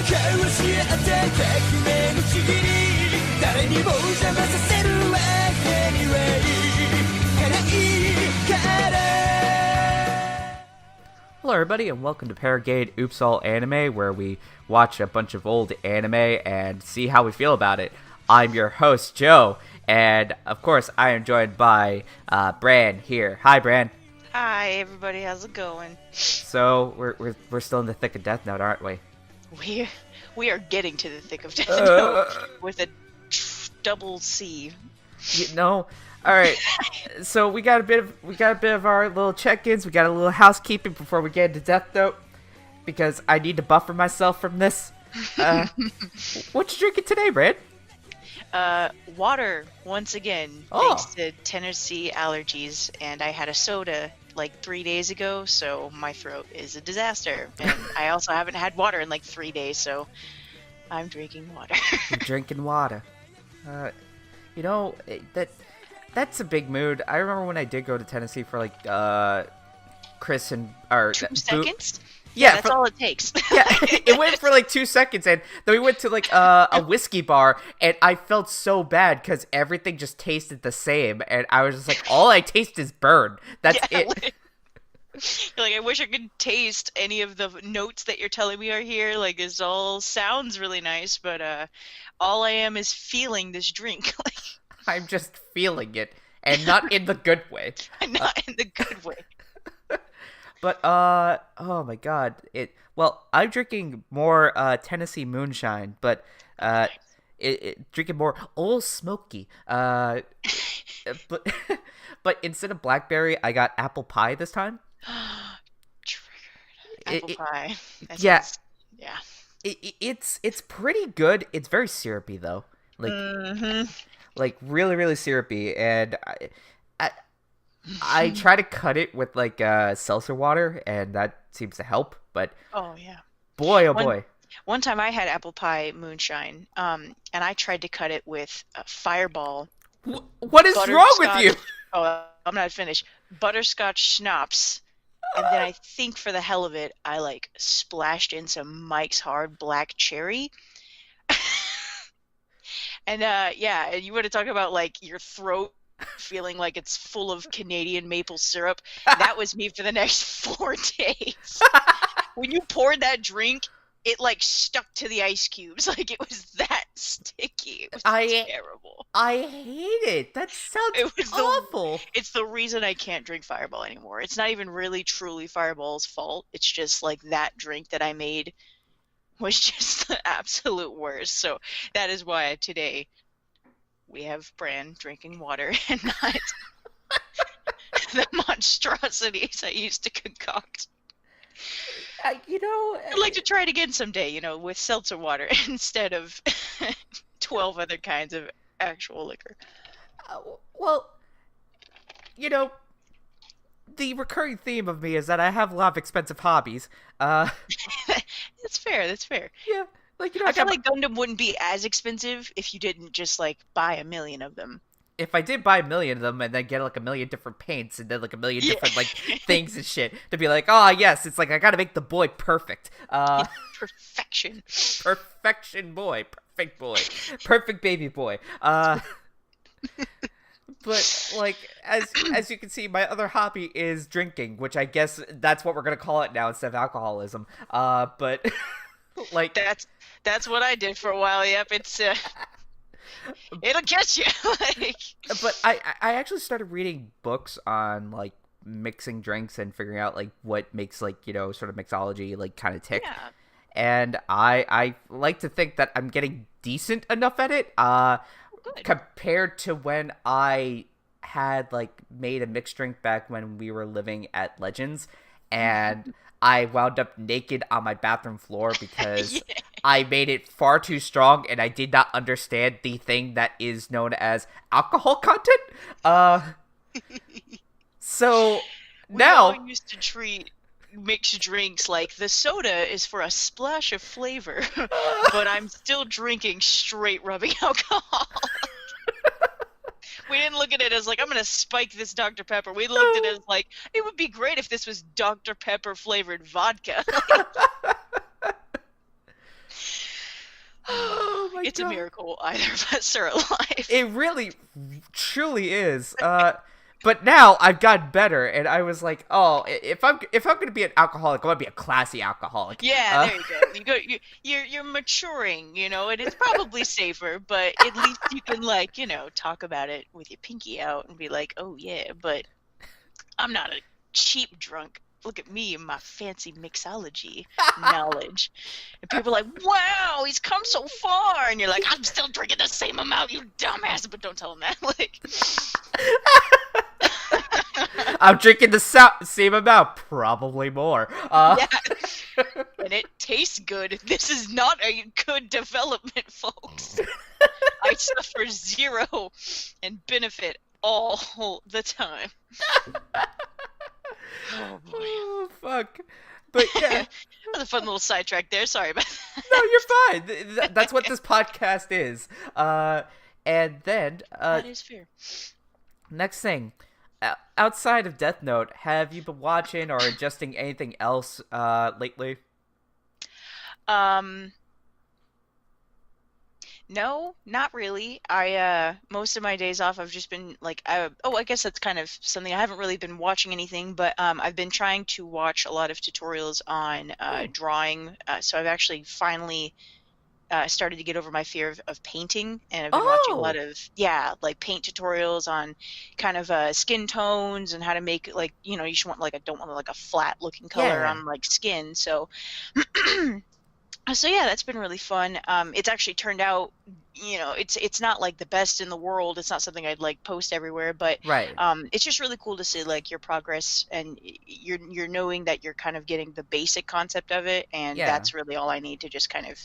顔をし合って革命のちぎり誰にも邪魔させるわけにはいかないから Hello everybody and welcome to Paragade Oops All Anime, where we watch a bunch of old anime and see how we feel about it. I'm your host, Joe, and of course I am joined by Bran here. Hi Bran. Hi everybody, how's it going? So we're still in the thick of Death Note, aren't we? We are getting to the thick of Death Note with a double C. You know, all right. So we got a bit of our little check-ins. We got a little housekeeping before we get into Death Note, because I need to buffer myself from this. What you drinking today, Brad? Water once again, thanks to Tennessee allergies, and I had a soda like 3 days ago, so my throat is a disaster. And I also haven't had water in like 3 days, so I'm drinking water. You're drinking water. You know, that's a big mood. I remember when I did go to Tennessee for like Chris and 2 seconds? Yeah, that's all it takes. Yeah, it went for like 2 seconds, and then we went to like a whiskey bar, and I felt so bad because everything just tasted the same, and I was just like, all I taste is burn. That's it. You're like, I wish I could taste any of the notes that you're telling me are here. Like, this all sounds really nice, but all I am is feeling this drink. I'm just feeling it, and not in the good way. Not in the good way. But, oh my god, I'm drinking more, Tennessee moonshine, but, drinking more Old Smoky, but instead of blackberry, I got apple pie this time. Triggered. Apple pie. Yeah. Yeah. It's pretty good. It's very syrupy, though. Like, like, really, really syrupy, and I try to cut it with like seltzer water, and that seems to help. But oh yeah, boy. One time I had apple pie moonshine, and I tried to cut it with a Fireball. What is wrong with you? Oh, I'm not finished. Butterscotch schnapps, and then I think for the hell of it, I like splashed in some Mike's Hard Black Cherry. And yeah, and you want to talk about like your throat feeling like it's full of Canadian maple syrup. That was me for the next 4 days. When you poured that drink, it like stuck to the ice cubes. Like, it was that sticky. It was terrible. I hate it. That sounds awful. It's the reason I can't drink Fireball anymore. It's not even really truly Fireball's fault. It's just like that drink that I made was just the absolute worst. So that is why today we have Bran drinking water and not the monstrosities I used to concoct. I'd like to try it again someday, with seltzer water instead of 12 other kinds of actual liquor. Well, the recurring theme of me is that I have a lot of expensive hobbies. That's fair. Yeah. Like, I feel like Gundam wouldn't be as expensive if you didn't just, like, buy 1,000,000 of them. If I did buy 1,000,000 of them and then get, like, 1,000,000 different paints and then, like, 1,000,000 different, like, things and shit, to be like, oh, yes, it's like, I gotta make the boy perfect. Perfection. Perfection boy. Perfect boy. Perfect baby boy. But, like, as you can see, my other hobby is drinking, which I guess that's what we're gonna call it now instead of alcoholism. But... like that's what I did for a while. Yep, it's it'll get you. But I actually started reading books on like mixing drinks and figuring out like what makes like sort of mixology like kind of tick. Yeah. And I like to think that I'm getting decent enough at it. Compared to when I had like made a mixed drink back when we were living at Legends, and I wound up naked on my bathroom floor because I made it far too strong and I did not understand the thing that is known as alcohol content. So now we all used to treat mixed drinks like the soda is for a splash of flavor, but I'm still drinking straight rubbing alcohol. We didn't look at it as like, I'm going to spike this Dr. Pepper. We looked at it as like, it would be great if this was Dr. Pepper flavored vodka. my It's a God. miracle either of us are alive. It really, truly is. But now I've gotten better, and I was like, oh, if I'm gonna be an alcoholic, I want to be a classy alcoholic. Yeah, there you go. You're maturing, and it's probably safer, but at least you can talk about it with your pinky out and be like, oh yeah, but I'm not a cheap drunk. Look at me and my fancy mixology knowledge. And people are like, wow, he's come so far. And you're like, I'm still drinking the same amount, you dumbass. But don't tell him that. I'm drinking the same amount, probably more. Yeah. And it tastes good. This is not a good development, folks. I suffer zero and benefit all the time. Oh boy. Oh, fuck. But yeah. That was a fun little sidetrack there. Sorry about that. No, you're fine. That's what this podcast is. And then That is fair. next thing, outside of Death Note, have you been watching or adjusting anything else lately? No, not really. I most of my days off I've just been I guess that's kind of something. I haven't really been watching anything, but I've been trying to watch a lot of tutorials on drawing. So I've actually finally started to get over my fear of painting, and I've been watching a lot of paint tutorials on kind of skin tones and how to make you should want don't want a flat looking color on skin. So So yeah, that's been really fun. It's actually turned out, it's not the best in the world. It's not something I'd post everywhere, but Right. it's just really cool to see your progress, and you're knowing that you're kind of getting the basic concept of it, and that's really all I need to just kind of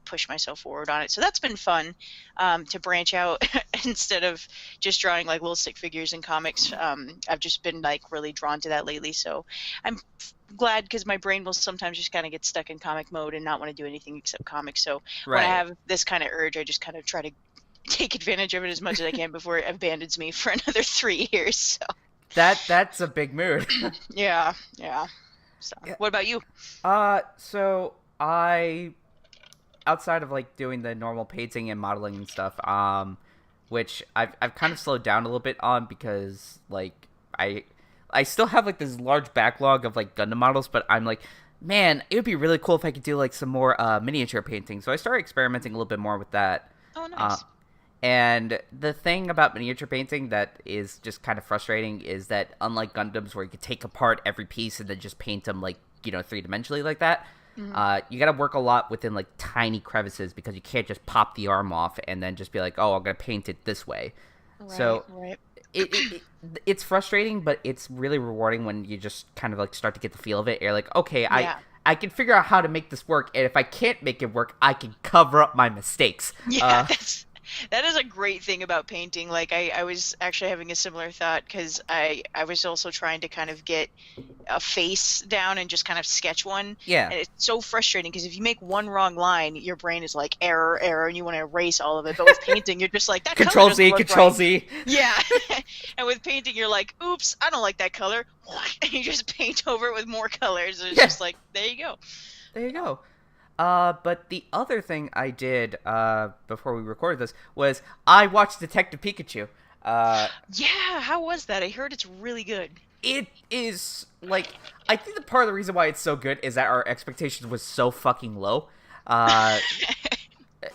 push myself forward on it. So that's been fun to branch out instead of just drawing little stick figures in comics. I've just been really drawn to that lately. So I'm glad, because my brain will sometimes just kind of get stuck in comic mode and not want to do anything except comics. So when I have this kind of urge, I just kind of try to take advantage of it as much as I can before it abandons me for another 3 years. So That's a big mood. yeah. So what about you? So I, outside of doing the normal painting and modeling and stuff, which I've kind of slowed down a little bit on, because I still have this large backlog of Gundam models, but I'm man, it would be really cool if I could do some more miniature painting. So I started experimenting a little bit more with that. Oh, nice. And the thing about miniature painting that is just kind of frustrating is that, unlike Gundams where you could take apart every piece and then just paint them three-dimensionally like that, you gotta work a lot within tiny crevices, because you can't just pop the arm off and then just be oh, I'm gonna paint it this way. Right. It's frustrating, but it's really rewarding when you just kind of start to get the feel of it. You're okay, I can figure out how to make this work, and if I can't make it work, I can cover up my mistakes. Yeah, that is a great thing about painting. I was actually having a similar thought, because I was also trying to kind of get a face down and just kind of sketch one. Yeah. And it's so frustrating, because if you make one wrong line, your brain is error, and you want to erase all of it. But with painting, you're just that Control color Z, doesn't look Control right. Z. Yeah. And with painting, you're oops, I don't like that color. And you just paint over it with more colors. And it's just there you go. There you go. But the other thing I did before we recorded this was I watched Detective Pikachu. Yeah, how was that? I heard it's really good. It is I think the part of the reason why it's so good is that our expectations was so fucking low.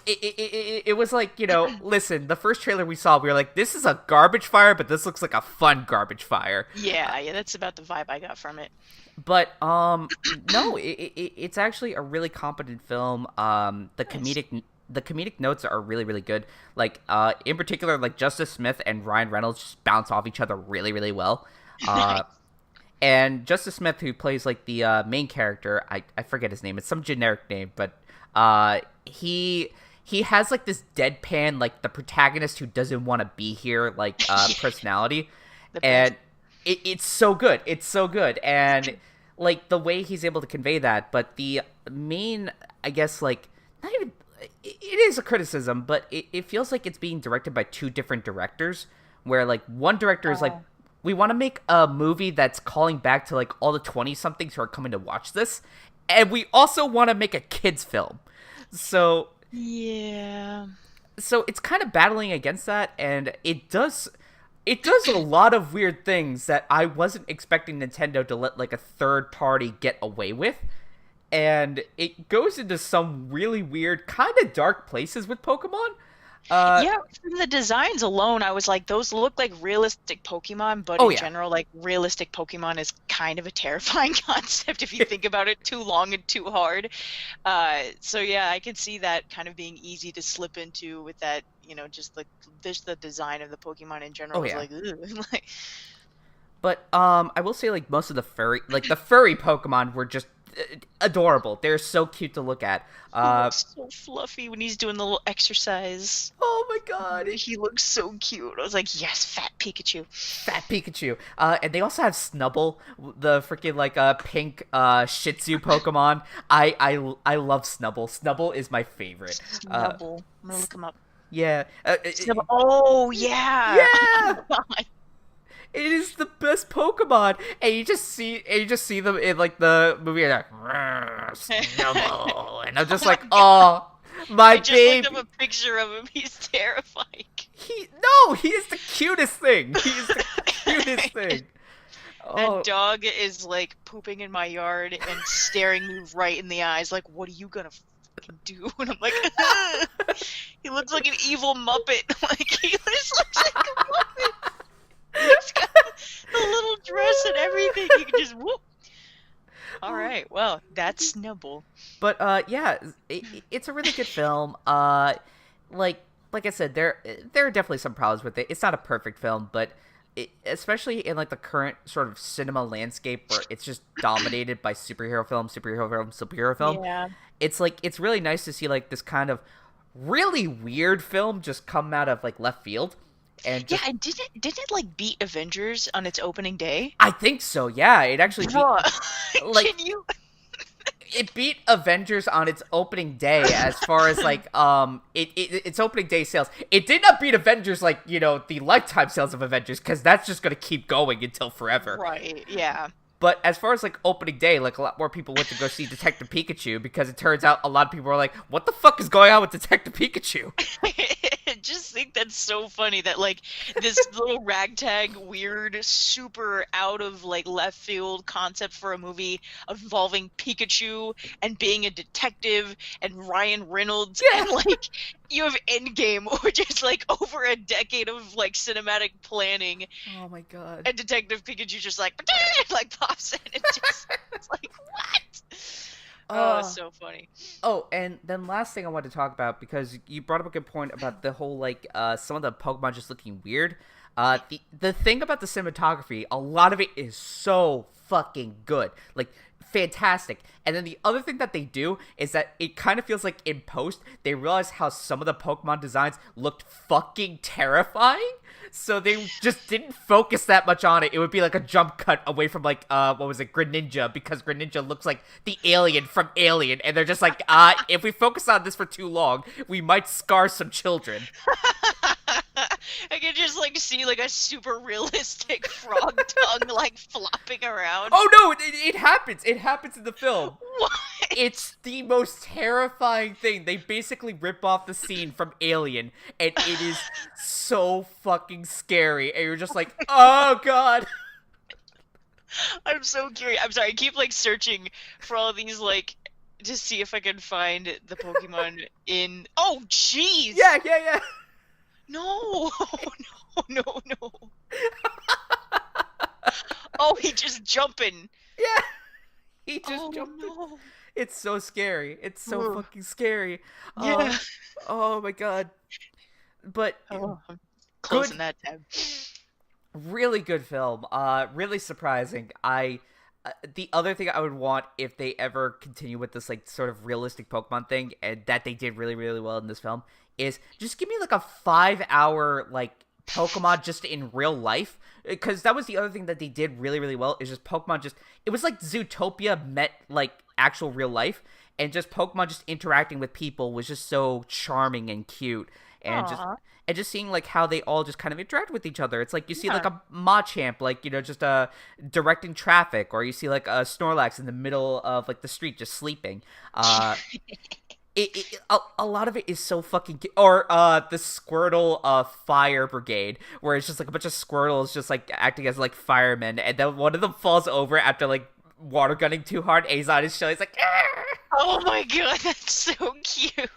It was listen, the first trailer we saw, we were this is a garbage fire, but this looks like a fun garbage fire. Yeah, that's about the vibe I got from it. But no, it's actually a really competent film. The comedic notes are really, really good. In particular, Justice Smith and Ryan Reynolds just bounce off each other really, really well. And Justice Smith, who plays the main character, I forget his name. It's some generic name, but he has this deadpan, the protagonist who doesn't want to be here, personality, and it's so good. It's so good, and the way he's able to convey that. But the main, I guess, not even, it is a criticism, but it feels like it's being directed by two different directors, where one director is we want to make a movie that's calling back to all the 20-somethings who are coming to watch this, and we also want to make a kids film. So Yeah. So it's kind of battling against that, and it does a lot of weird things that I wasn't expecting Nintendo to let like a third party get away with. And it goes into some really weird, kind of dark places with Pokemon. Uh, Yeah, from the designs alone, I was like, those look like realistic Pokemon, but oh in yeah, general, like realistic Pokemon is kind of a terrifying concept if you think about it too long and too hard. So yeah, I can see that kind of being easy to slip into with that, just like just the design of the Pokemon in oh general is yeah. like, ugh. Like, But I will say like most of the furry Pokemon were just adorable. They're so cute to look at. he looks so fluffy when he's doing the little exercise. Oh my god, He looks so cute. I was like, yes, fat Pikachu. fat Pikachu. And they also have Snubble, the freaking like pink Shih Tzu Pokemon. I love Snubble. Snubble is my favorite. Snubble. I'm gonna look him up. Yeah. Snubble. Oh yeah. Yeah. It is the best Pokemon, and you just see them in like the movie, and like Snubble, and I'm just like, oh, my I just baby. looked up a picture of him. He's terrifying. He is the cutest thing. He is the cutest thing. That Oh, dog is like pooping in my yard and staring me right in the eyes, like, "What are you gonna fucking do?" And I'm like, he looks like an evil Muppet. Like he just looks like a Muppet. He's got the little dress and everything. You can just whoop. All right, well, that's Snubble. but yeah, it's a really good film. Like I said, there are definitely some problems with it. It's not a perfect film, but especially in like the current sort of cinema landscape where it's just dominated by superhero film, superhero film, superhero film. Yeah. It's like it's really nice to see like this kind of really weird film just come out of like left field and Yeah, just and didn't it like beat Avengers on its opening day? I think so. Yeah, it actually beat Bruh. like Can you? it beat Avengers on its opening day as far as like its opening day sales. It did not beat Avengers like, the lifetime sales of Avengers, because that's just gonna keep going until forever. Right, yeah. But as far as like opening day, like a lot more people went to go see Detective Pikachu, because it turns out a lot of people were like, what the fuck is going on with Detective Pikachu? I just think that's so funny that like this little ragtag weird super out of like left field concept for a movie involving Pikachu and being a detective and Ryan Reynolds Yeah. and like you have Endgame, which is like over a decade of like cinematic planning, Oh my god. and Detective Pikachu just like like pops in and just it's like what? Oh, it's so funny. Oh, and then last thing I wanted to talk about, because you brought up a good point about the whole like some of the Pokemon just looking weird. The thing about the cinematography, a lot of it is so fucking good, like fantastic. And then the other thing that they do is that it kind of feels like in post they realize how some of the Pokemon designs looked fucking terrifying. So they just didn't focus that much on it. It would be like a jump cut away from like what was it, Greninja, because Greninja looks like the alien from Alien, and they're just like, if we focus on this for too long, we might scar some children. I can just like see like a super realistic frog tongue like flopping around. Oh no, it happens. It happens in the film. What? It's the most terrifying thing. They basically rip off the scene from Alien, and it is so fucking scary. And you're just like, oh god. I'm so curious. I'm sorry. I keep like searching for all these like to see if I can find the Pokemon in. Oh, jeez. Yeah. No. No. No. Oh, he just jumping. Yeah. He just Oh jumped. no. It's so scary. It's so Ugh. fucking scary. Yeah. Oh my god. But Oh, I'm closing good, that tab. really good film. Really surprising. The other thing I would want if they ever continue with this like sort of realistic Pokemon thing, and that they did really really well in this film, is just give me like a 5 hour like Pokemon just in real life, because that was the other thing that they did really really well, is just Pokemon just, it was like Zootopia met like actual real life, and just Pokemon just interacting with people was just so charming and cute, and Aw. just seeing like how they all just kind of interact with each other. It's like you see like Yeah. a Machamp like just directing traffic, or you see like a Snorlax in the middle of like the street just sleeping. a lot of it is so fucking or the Squirtle fire brigade, where it's just like a bunch of Squirtles just like acting as like firemen, and then one of them falls over after like water gunning too hard. A's on his show, he's like, "Arr!" Oh my god, that's so cute. It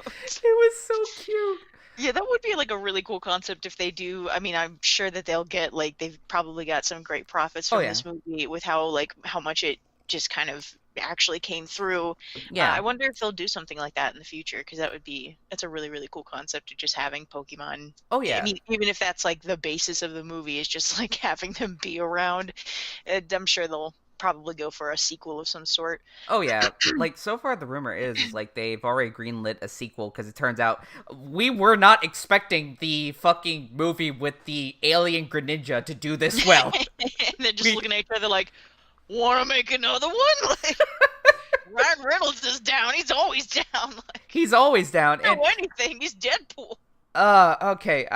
was so cute. Yeah, that would be like a really cool concept if they do. I mean, I'm sure that they'll get like they've probably got some great profits from this movie with how much it just kind of actually came through. Yeah, I wonder if they'll do something like that in the future, because that's a really, really cool concept of just having Pokemon. Oh yeah. I mean, even if that's like the basis of the movie is just like having them be around, I'm sure they'll probably go for a sequel of some sort. Oh yeah, like so far the rumor is like they've already greenlit a sequel, because it turns out we were not expecting the fucking movie with the alien Greninja to do this well. And they're just looking at each other like, want to make another one? Like, Ryan Reynolds is down. He's always down. Like, he's always down. And anything. He's Deadpool. Okay.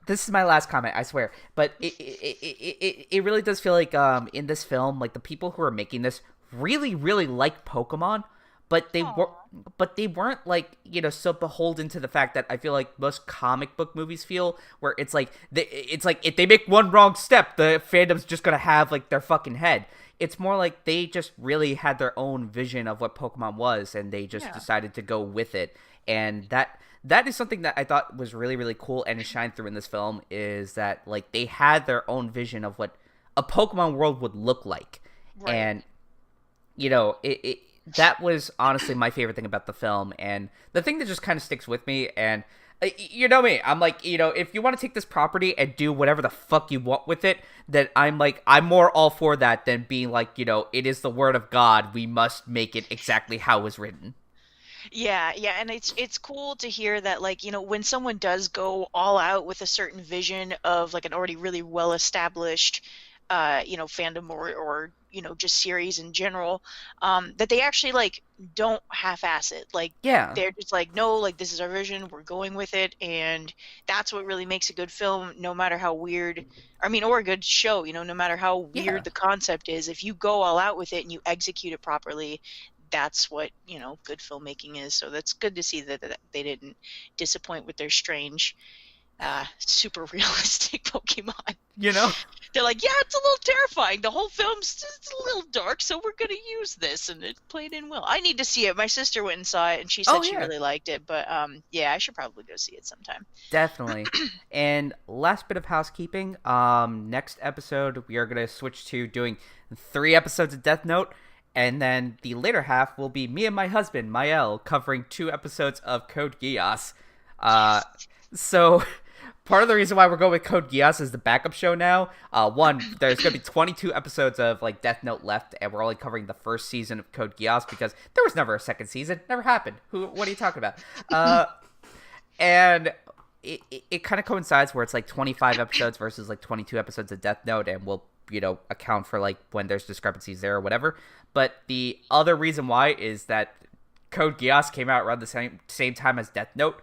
This is my last comment, I swear. But it really does feel like in this film, like the people who are making this really, really like Pokemon, but they weren't like, you know, so beholden to the fact that I feel like most comic book movies feel, where it's like if they make one wrong step, the fandom's just gonna have like their fucking head. It's more like they just really had their own vision of what Pokemon was, and they just decided to go with it, and that is something that I thought was really, really cool, and it shined through in this film, is that like they had their own vision of what a Pokemon world would look like. Right. And you know, that was honestly my favorite thing about the film, and the thing that just kind of sticks with me. And you know me, I'm like, you know, if you want to take this property and do whatever the fuck you want with it, then I'm more all for that than being like, you know, it is the word of God, we must make it exactly how it was written. Yeah, and it's cool to hear that, like, you know, when someone does go all out with a certain vision of like an already really well established you know, fandom or you know, just series in general, that they actually like don't half-ass it. Like, they're just like, no, like, this is our vision, we're going with it, and that's what really makes a good film, no matter how weird, I mean, or a good show, you know, no matter how weird the concept is. If you go all out with it and you execute it properly, that's what, you know, good filmmaking is. So that's good to see that they didn't disappoint with their strange super realistic Pokemon. You know, they're like, yeah, it's a little terrifying, the whole film's just a little dark, so we're gonna use this, and it played in well. I need to see it. My sister went and saw it, and she said she really liked it, but yeah, I should probably go see it sometime. Definitely. And last bit of housekeeping, next episode we are gonna switch to doing 3 episodes of Death Note, and then the later half will be me and my husband Mael covering 2 episodes of Code Geass. So part of the reason why we're going with Code Geass is the backup show now. One, there's going to be 22 episodes of like Death Note left, and we're only covering the first season of Code Geass because there was never a second season. Never happened. What are you talking about? And it kind of coincides where it's like 25 episodes versus like 22 episodes of Death Note, and we'll, you know, account for like when there's discrepancies there or whatever. But the other reason why is that Code Geass came out around the same time as Death Note,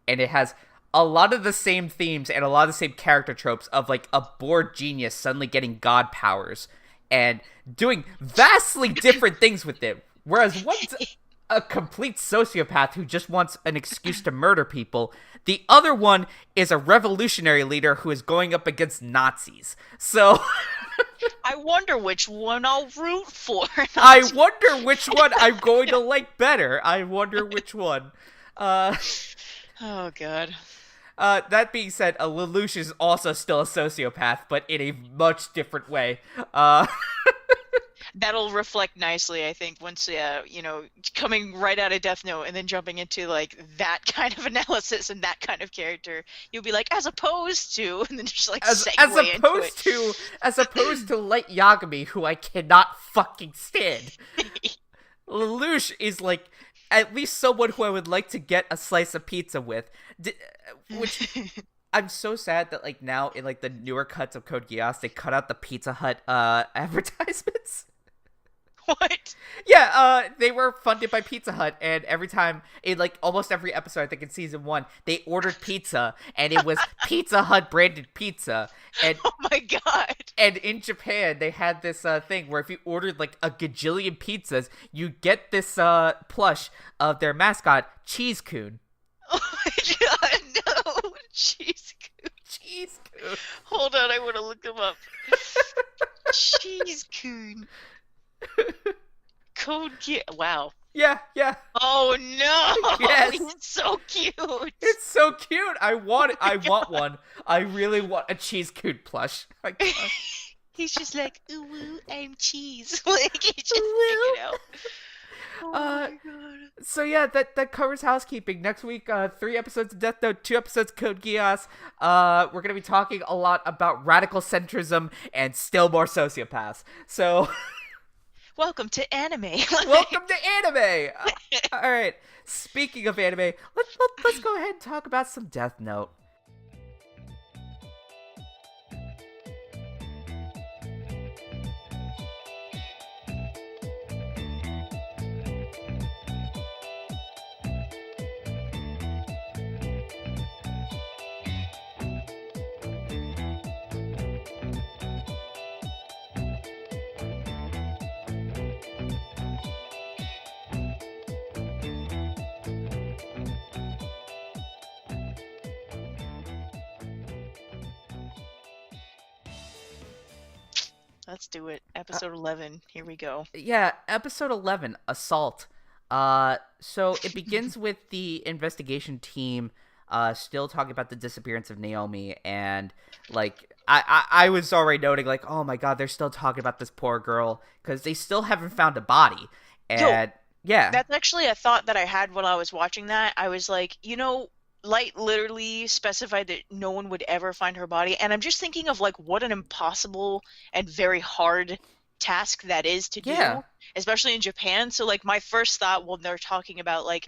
and it has a lot of the same themes and a lot of the same character tropes of like a bored genius suddenly getting god powers and doing vastly different things with it. Whereas one's a complete sociopath who just wants an excuse to murder people. The other one is a revolutionary leader who is going up against Nazis. So I wonder which one I'll root for. I wonder which one I'm going to like better. I wonder which one. Oh, God. That being said, Lelouch is also still a sociopath, but in a much different way. That'll reflect nicely, I think, once, you know, coming right out of Death Note and then jumping into, like, that kind of analysis and that kind of character. You'll be like, as opposed to, and then just, like, segue into it. As opposed to Light Yagami, who I cannot fucking stand. Lelouch is, like, at least someone who I would like to get a slice of pizza with. Which, I'm so sad that, like, now in, like, the newer cuts of Code Geass, they cut out the Pizza Hut, advertisements. What? Yeah, they were funded by Pizza Hut, and every time, in like almost every episode, I think in season 1, they ordered pizza, and it was Pizza Hut branded pizza. And Oh my god. and in Japan, they had this thing where if you ordered like a gajillion pizzas, you get this plush of their mascot, Cheese Coon. Oh my god, no. Cheese Coon. Cheese Coon. Hold on, I want to look him up. Cheese Coon. Code Geass. Wow. Yeah. Oh no! Yes. He's so cute. It's so cute. I want one. I really want a Cheese Coon plush. He's just like, ooh, woo, I'm cheese. Like, he's just hanging out. Oh my god. So yeah, that covers housekeeping. Next week, 3 episodes of Death Note, 2 episodes of Code Geass. We're gonna be talking a lot about radical centrism and still more sociopaths. So, Welcome to anime. welcome to anime. All right. Speaking of anime, let's go ahead and talk about some Death Note. Let's do it. Episode 11. Here we go. Yeah, episode 11, Assault. So it begins with the investigation team still talking about the disappearance of Naomi, and like I was already noting like, oh my god, they're still talking about this poor girl because they still haven't found a body. And yeah, That's actually a thought that I had while I was watching that. I was like, Light literally specified that no one would ever find her body, and I'm just thinking of like what an impossible and very hard task that is to do, Yeah. especially in Japan. So like my first thought when they're talking about like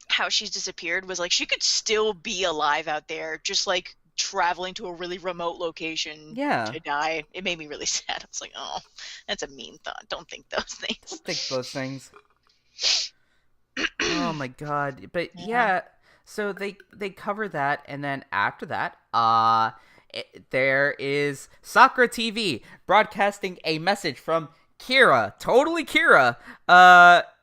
how she's disappeared was like she could still be alive out there, just like traveling to a really remote location Yeah. to die. It made me really sad. I was like, oh, that's a mean thought. Don't think those things. Don't think those things. Oh my god. But Yeah. yeah, so they cover that, and then after that, there is Sakura TV broadcasting a message from Kira, totally Kira.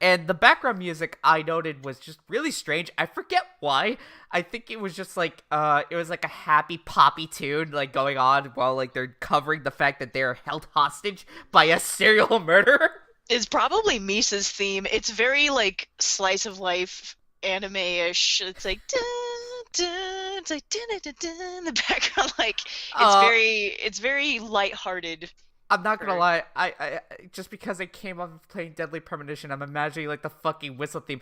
And the background music I noted was just really strange. I forget why. I think it was just like it was like a happy poppy tune like going on while like they're covering the fact that they're held hostage by a serial murderer. It's probably Misa's theme. It's very like slice of life anime-ish. It's like dun, dun, it's like dun, dun, dun, dun, in the background. Like it's very lighthearted. I'm not gonna lie, I just because I came off of playing Deadly Premonition, I'm imagining like the fucking whistle theme.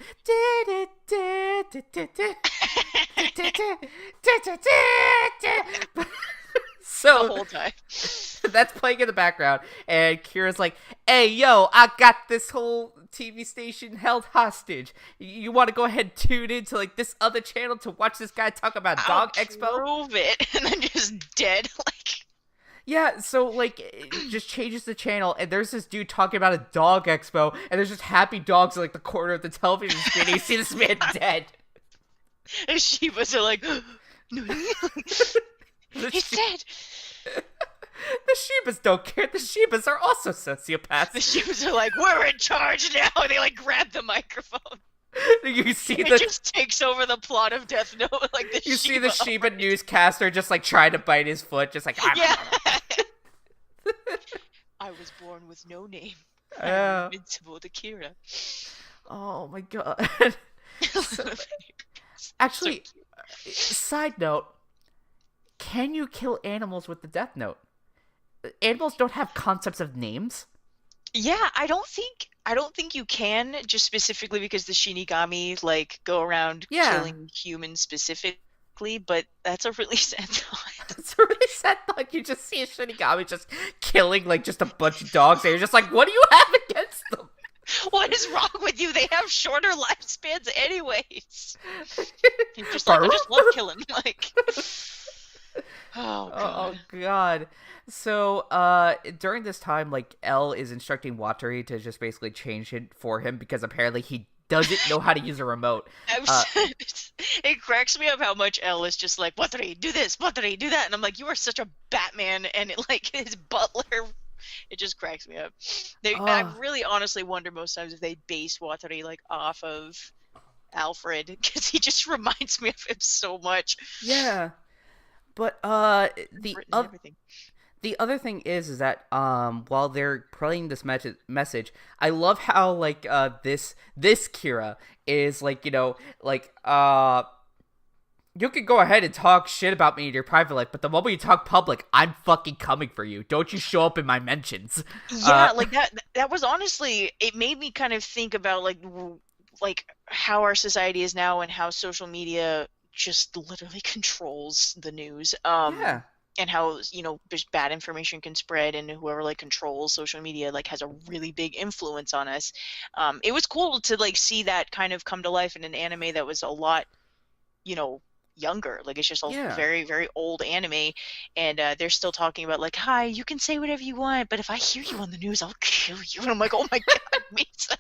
So The whole time. that's playing in the background, and Kira's like, "Hey, yo, I got this whole TV station held hostage. You want to go ahead and tune into like this other channel to watch this guy talk about Dog I'll Expo?" prove it, and then just dead. Like, Yeah, so like it just changes the channel, and there's this dude talking about a dog expo, and there's just happy dogs in like the corner of the television screen. And you see this man dead. and Shivas are like, no, he's dead. The Shibas don't care. The Shibas are also sociopaths. The Shivas are like, we're in charge now. And they like grab the microphone. You see It just takes over the plot of Death Note. Like the you see the Shiba newscaster just like trying to bite his foot, just like Yeah. I was born with no name. Yeah. I'm invincible to Kira. Oh my god. Actually, side note, can you kill animals with the Death Note? Animals don't have concepts of names. Yeah, I don't think you can, just specifically because the Shinigami like go around killing humans specifically, but that's a really sad thought. It's a really sad thought. You just see a Shinigami just killing like just a bunch of dogs, and you're just like, what do you have against them? What is wrong with you? They have shorter lifespans anyways. You're just like, I just love killing. Like, oh god. Oh god. So, during this time, like, L is instructing Watari to just basically change it for him because apparently he doesn't know how to use a remote. It cracks me up how much Elle is just like, Watari, do this, Watari, do that. And I'm like, you are such a Batman. And like his butler, it just cracks me up. I really honestly wonder most times if they base Watari like off of Alfred because he just reminds me of him so much. Yeah. But, the other thing is that while they're playing this message, I love how like this Kira is like, you know, like you can go ahead and talk shit about me in your private life, but the moment you talk public, I'm fucking coming for you. Don't you show up in my mentions. Yeah, like that was honestly, it made me kind of think about like how our society is now and how social media just literally controls the news. Yeah. And how, you know, there's bad information can spread, and whoever like controls social media like has a really big influence on us. It was cool to like see that kind of come to life in an anime that was a lot, you know, younger. Like it's just a very, very old anime, and they're still talking about like, hi, you can say whatever you want, but if I hear you on the news, I'll kill you. And I'm like, oh my god, Misa.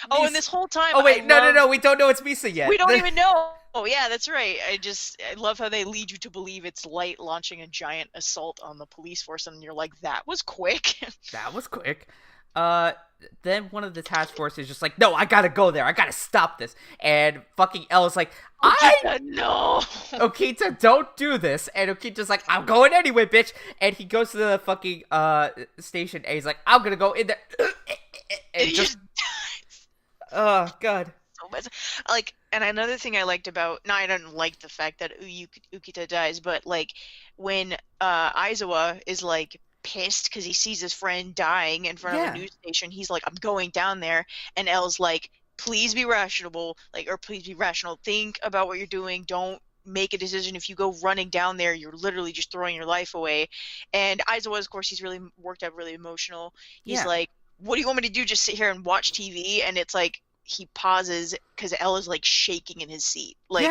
Oh, and this whole time. Oh wait, no, we don't know it's Misa yet. We don't even know. Oh yeah, that's right. I love how they lead you to believe it's Light launching a giant assault on the police force, and you're like, that was quick. That was quick. Then one of the task force is just like, no, I gotta go there. I gotta stop this. And fucking L is like, no. Okita, don't do this. And Okita's like, I'm going anyway, bitch. And he goes to the fucking station, and he's like, I'm gonna go in there. And just oh god. So much. Like, and another thing I liked about, no, I didn't like the fact that Ukita dies, but like when Aizawa is like pissed because he sees his friend dying in front of a news station, he's like, I'm going down there, and Elle's like, please be rational, like, or please be rational, think about what you're doing, don't make a decision. If you go running down there, you're literally just throwing your life away. And Aizawa, of course, he's really worked out, really emotional. He's like, what do you want me to do, just sit here and watch TV? And it's like he pauses because Elle is like shaking in his seat. Like,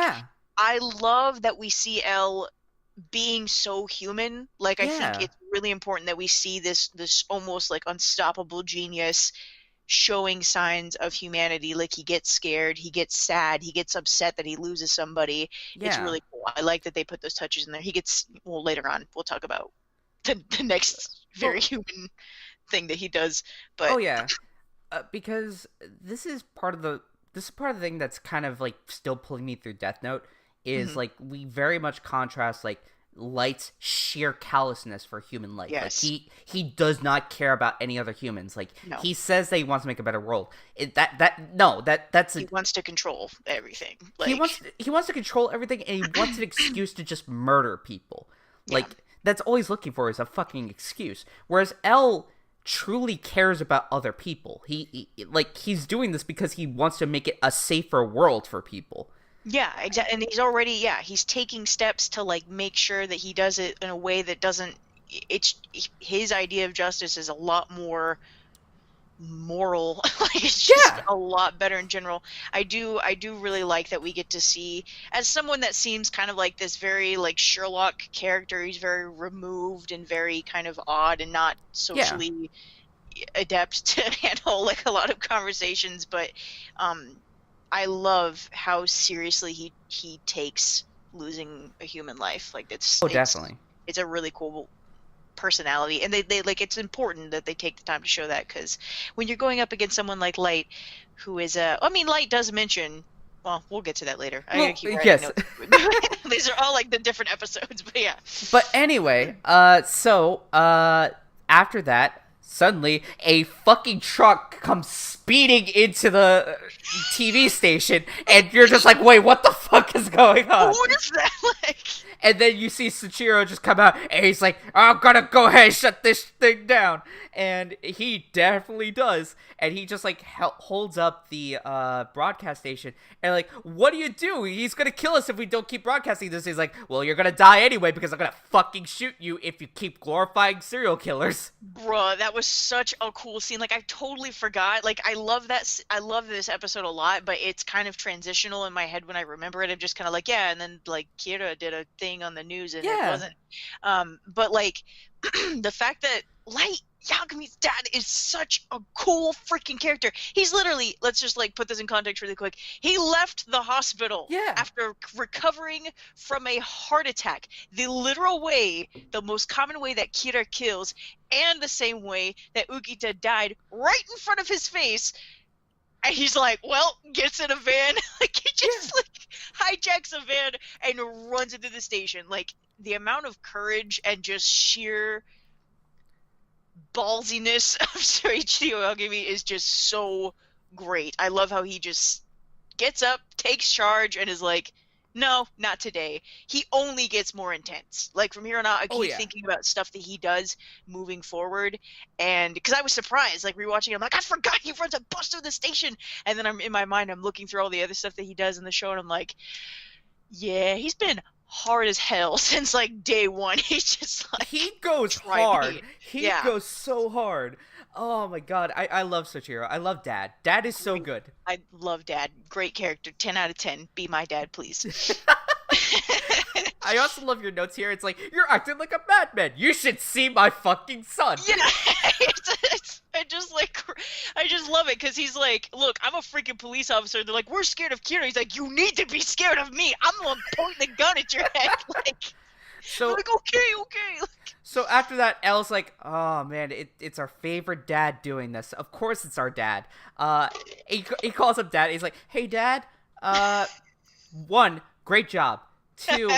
I love that we see Elle being so human. Like, I think it's really important that we see this almost like unstoppable genius showing signs of humanity. Like, he gets scared, he gets sad, he gets upset that he loses somebody. It's really cool. I like that they put those touches in there. He gets, well, later on we'll talk about the next very human thing that he does. But because this is part of the thing that's kind of like still pulling me through Death Note is like we very much contrast like Light's sheer callousness for human life. Like he does not care about any other humans. Like he says that he wants to make a better world. He wants to control everything. Like, he wants to control everything, and he wants an excuse to just murder people. Like that's all he's looking for is a fucking excuse. Whereas L truly cares about other people. He's doing this because he wants to make it a safer world for people. Yeah, exactly. And he's already, he's taking steps to like make sure that he does it in a way that doesn't, his idea of justice is a lot more moral. Like, it's just a lot better in general. I do really like that we get to see, as someone that seems kind of like this very like Sherlock character, he's very removed and very kind of odd and not socially adept to handle like a lot of conversations, but I love how seriously he takes losing a human life. Like, definitely. It's a really cool personality, and they like, it's important that they take the time to show that, because when you're going up against someone like Light, who is Light does mention, well, we'll get to that later. I gotta keep writing notes. These are all like the different episodes, but yeah. But anyway, so after that, suddenly a fucking truck comes speeding into the TV station, and you're just like, wait, what the fuck is going on? What is that like? And then you see Sachiro just come out, and he's like, I'm gonna go ahead and shut this thing down. And he definitely does. And he just, like, holds up the broadcast station, and like, what do? He's gonna kill us if we don't keep broadcasting this. He's like, well, you're gonna die anyway, because I'm gonna fucking shoot you if you keep glorifying serial killers. Bruh, that was such a cool scene. Like, I totally forgot. Like, I love this episode a lot, but it's kind of transitional in my head when I remember it. sort of just kind of like, yeah, and then like Kira did a thing on the news and Yeah. it wasn't. But like the fact that Light Yagumi's dad is such a cool freaking character. He's literally, let's just like put this in context really quick. He left the hospital Yeah. after recovering from a heart attack. The literal way, the most common way that Kira kills, and the same way that Ukita died right in front of his face. And he's like, well, gets in a van, like he just like hijacks a van and runs into the station. Like the amount of courage and just sheer ballsiness of Soichiro Yagami is just so great. I love how he just gets up, takes charge, and is like, no, not today. He only gets more intense. Like from here on out, I keep thinking about stuff that he does moving forward, and because I was surprised, like rewatching, I'm like, I forgot he runs a bus to the station, and then I'm in my mind, I'm looking through all the other stuff that he does in the show, and I'm like, yeah, he's been hard as hell since like day one. He's just like, he goes hard. He goes so hard. Oh my god, I love Soichiro. I love Dad. Dad is so good. I love Dad. Great character. 10 out of 10. Be my dad, please. I also love your notes here. It's like, you're acting like a madman. You should see my fucking son. Yeah, I just love it because he's like, look, I'm a freaking police officer. They're like, we're scared of Kira. He's like, you need to be scared of me. I'm the one pointing the gun at your head. Like, so, like okay. So after that, Elle's like, oh man, it's our favorite dad doing this. Of course it's our dad. He calls up Dad. He's like, hey Dad, 1, great job. 2,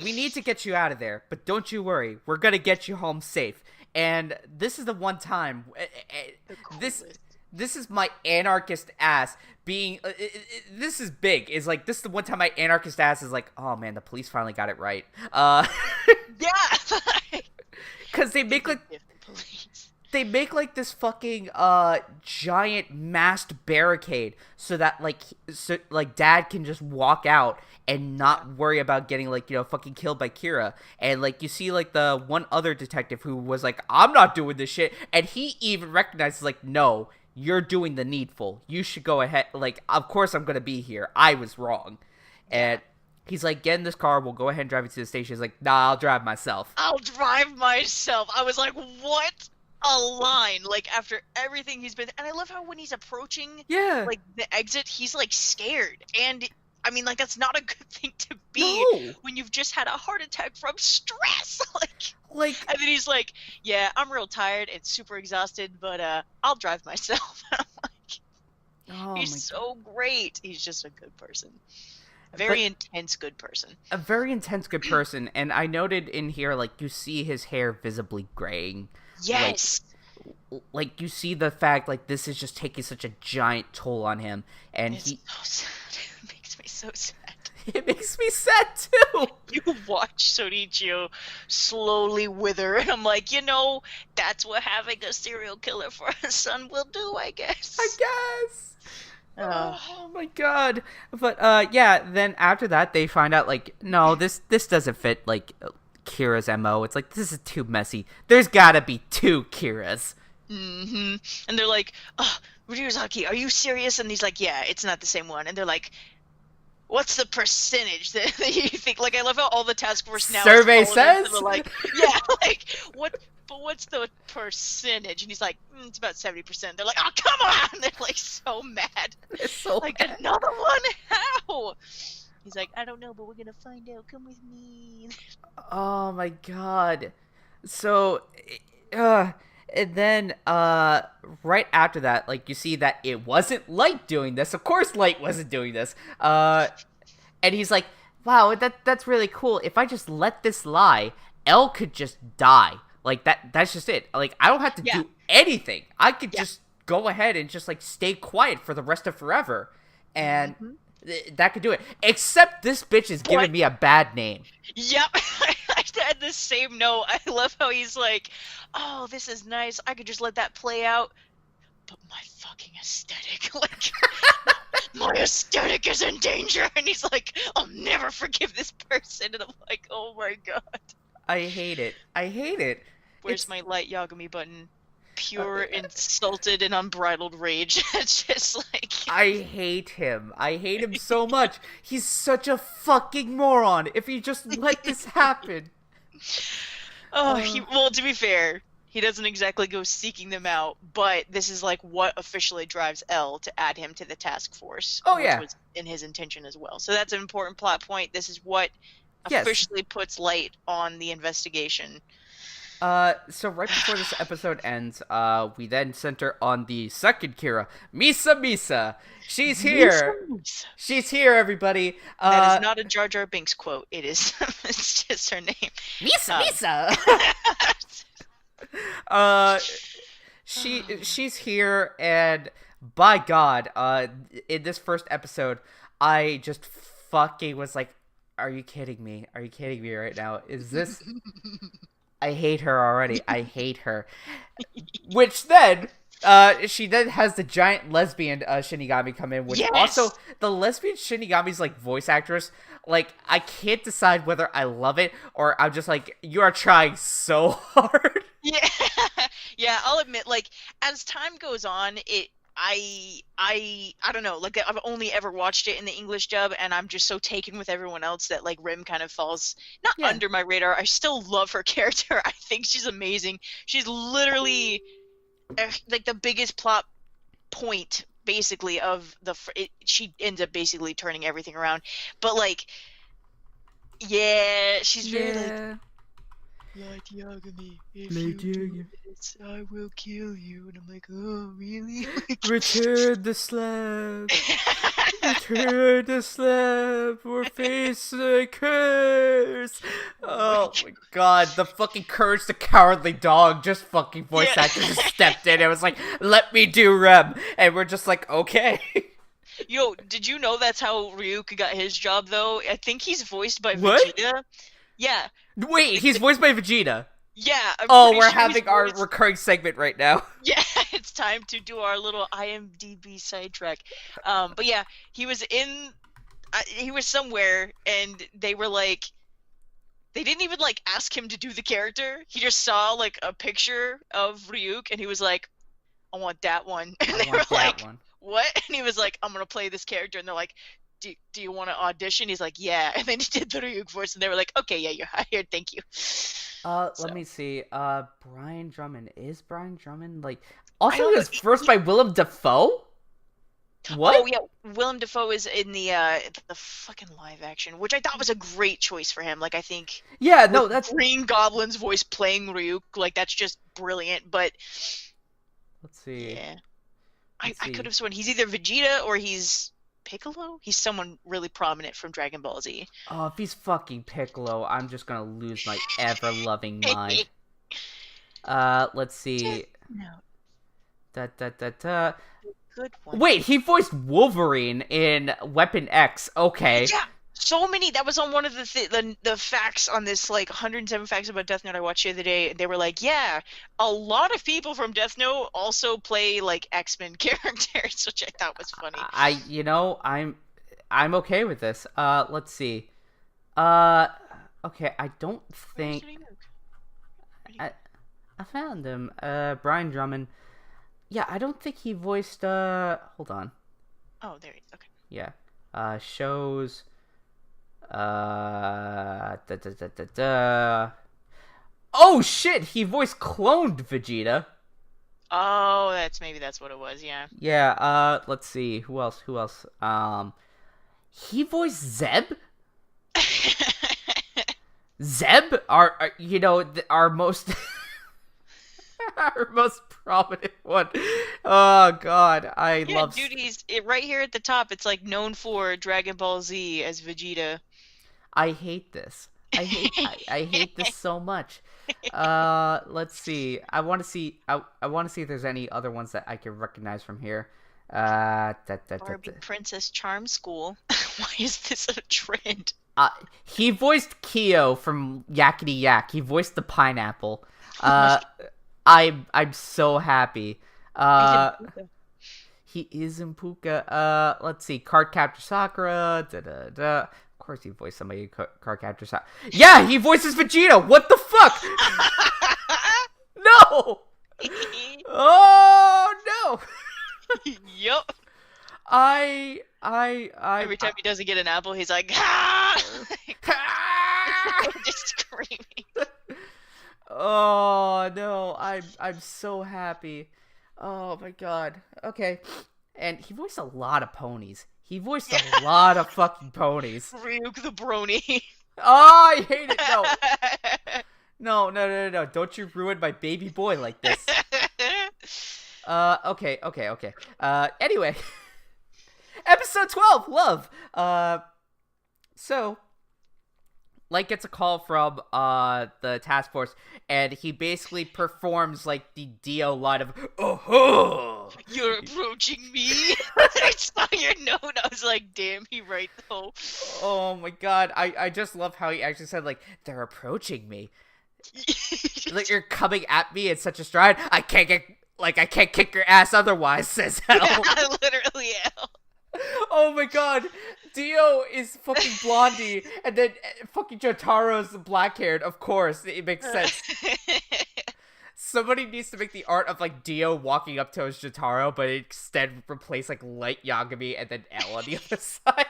we need to get you out of there, but don't you worry, we're gonna get you home safe. And this is the one time, this is my anarchist ass being, this is big, is like, this is the one time my anarchist ass is like, oh man, the police finally got it right. Yeah! Because they make like this fucking giant masked barricade so that like Dad can just walk out and not worry about getting like, you know, fucking killed by Kira. And like you see like the one other detective who was like, I'm not doing this shit, and he even recognizes like, no, you're doing the needful, you should go ahead, like, of course I'm gonna be here, I was wrong. And he's like, get in this car, we'll go ahead and drive you to the station. He's like, nah, I'll drive myself. I was like, what a line. Like, after everything he's been... And I love how when he's approaching, like, the exit, he's, like, scared. And, I mean, like, that's not a good thing to be when you've just had a heart attack from stress. Like, and then he's like, yeah, I'm real tired and super exhausted, but I'll drive myself. And I'm like, he's so great. He's just a good person. Very intense good person. A very intense good person. And I noted in here, like, you see his hair visibly graying. Yes. Like you see the fact, like, this is just taking such a giant toll on him. And it's so sad. It makes me so sad. It makes me sad, too. You watch Sonichio slowly wither, and I'm like, you know, that's what having a serial killer for a son will do, I guess. Oh my god. But yeah, then after that they find out like, no, this doesn't fit like Kira's MO. It's like, this is too messy. There's gotta be 2 Kiras. Mm-hmm. And they're like, oh, Ryuzaki, are you serious? And he's like, yeah, it's not the same one. And they're like, what's the percentage that you think? Like, I love how all the task force now survey says? They're like, yeah, like, what's the percentage? And he's like, it's about 70%. They're like, oh, come on! They're like so mad. They're so like, mad. Another one? How? He's like, I don't know, but we're gonna find out. Come with me. Oh my god. So, and then, right after that, like, you see that it wasn't Light doing this. Of course Light wasn't doing this. And he's like, wow, that's really cool. If I just let this lie, Elle could just die. Like, that's just it. Like, I don't have to do anything. I could just go ahead and just, like, stay quiet for the rest of forever. And that could do it. Except this bitch is giving me a bad name. Yep. I had the same note. I love how he's like, oh, this is nice. I could just let that play out. But my fucking aesthetic, like, my aesthetic is in danger. And he's like, I'll never forgive this person. And I'm like, oh my god. I hate it. Where's my Light Yagami button? pure insulted and unbridled rage. It's just like I hate him. I hate him so much. He's such a fucking moron. If he just let this happen. well, to be fair, he doesn't exactly go seeking them out, but this is like what officially drives L to add him to the task force. Oh, which yeah. was in his intention as well. So that's an important plot point. This is what Yes. officially puts light on the investigation. So right before this episode ends, we then center on the second Kira, Misa. She's here. She's here, everybody. That is not a Jar Jar Binks quote. It is. It's just her name. Misa. She's here, and by God, in this first episode, I just fucking was like, are you kidding me? Are you kidding me right now? Is this... I hate her already. I hate her. Which then, she then has the giant lesbian Shinigami come in, which also, the lesbian Shinigami's, like, voice actress, like, I can't decide whether I love it or I'm just like, you are trying so hard. Yeah. Yeah, I'll admit, like, as time goes on, I don't know, like, I've only ever watched it in the English dub, and I'm just so taken with everyone else that, like, Rim kind of falls not under my radar. I still love her character. I think she's amazing. She's literally like the biggest plot point basically of she ends up basically turning everything around. But like, yeah, she's very like, Light Yagami, if you do this, I will kill you. And I'm like, oh, really? Return the slab. Return the slab. We're facing a curse. Oh my God, the fucking Courage the Cowardly Dog just fucking voice actor just stepped in and was like, let me do Rem. And we're just like, okay. Yo, did you know that's how Ryuk got his job, though? I think he's voiced by Vegeta. Yeah. Wait, he's voiced by Vegeta. Yeah. We're having our recurring segment right now. Yeah, it's time to do our little IMDb sidetrack. But yeah, he was somewhere, and they were like, they didn't even like ask him to do the character. He just saw like a picture of Ryuk, and he was like, I want that one. And they were like, what? And he was like, I'm gonna play this character, and they're like, do you want to audition? He's like, yeah. And then he did the Ryuk voice, and they were like, okay, yeah, you're hired, thank you. Let me see. Brian Drummond. Is Brian Drummond, like... Also, he was first by Willem Dafoe? What? Oh, yeah, Willem Dafoe is in the fucking live action, which I thought was a great choice for him. Like, I think... Yeah, no, that's... Green Goblin's voice playing Ryuk, like, that's just brilliant, but... Let's see. Yeah. I could have sworn he's either Vegeta or he's... Piccolo? He's someone really prominent from Dragon Ball Z. Oh, if he's fucking Piccolo, I'm just gonna lose my ever-loving mind. Let's see. No. Good one. Wait, he voiced Wolverine in Weapon X. Okay. Yeah, so many. That was on one of the facts on this, like, 107 facts about Death Note I watched the other day. They were like, yeah, a lot of people from Death Note also play, like, X-Men characters, which I thought was funny. I'm okay with this. Let's see. Okay, I don't think... I found him. Brian Drummond. Yeah, I don't think he voiced, hold on. Oh, there he is. Okay. Yeah. Shows... Oh shit! He voiced cloned Vegeta. Oh, maybe that's what it was. Yeah. Yeah. Let's see. Who else? He voiced Zeb. Zeb, our most our most prominent one. Oh God, I love. Dude, he's right here at the top. It's like known for Dragon Ball Z as Vegeta. I hate this. I hate this so much. Let's see. I want to see if there's any other ones that I can recognize from here. Barbie Princess Charm School. Why is this a trend? He voiced Kyo from Yakety Yak. He voiced the pineapple. I'm so happy. He is in Puka. Let's see. Cardcaptor Sakura. Of course he voiced somebody in Cardcaptor Sakura. Yeah, he voices Vegeta. What the fuck? No! Oh no! Yup. Every time he doesn't get an apple, he's like, ah! Just screaming. Oh no, I'm so happy. Oh my god. Okay. And he voiced a lot of ponies. He voiced a lot of fucking ponies. Ryuk the Brony. Oh, I hate it. No. No. Don't you ruin my baby boy like this. Okay. Anyway. Episode 12, Love. So Light gets a call from the task force, and he basically performs like the Dio line of "Oh, you're approaching me." I saw your note. I was like, "Damn, he right though." Oh my god! I just love how he actually said like they're approaching me, like you're coming at me in such a stride. I can't kick your ass otherwise. Says Hell. Yeah, literally Hell. Oh my god, Dio is fucking Blondie, and then fucking Jotaro's black-haired, of course, it makes sense. Somebody needs to make the art of, like, Dio walking up to his Jotaro, but instead replace, like, Light Yagami and then L on the other side.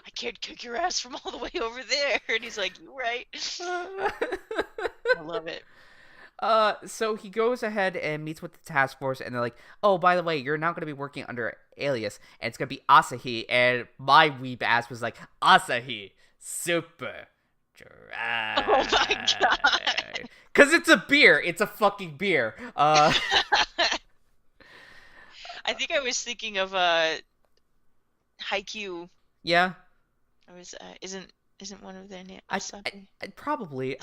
I can't kick your ass from all the way over there. And he's like, you're right. I love it. So he goes ahead and meets with the task force, and they're like, oh, by the way, you're now going to be working under Alias, and it's going to be Asahi, and my weeb ass was like, Asahi, super dry. Oh my god. Because it's a beer. It's a fucking beer. I think I was thinking of, Haikyuu. Yeah? I was, isn't one of their names? Probably.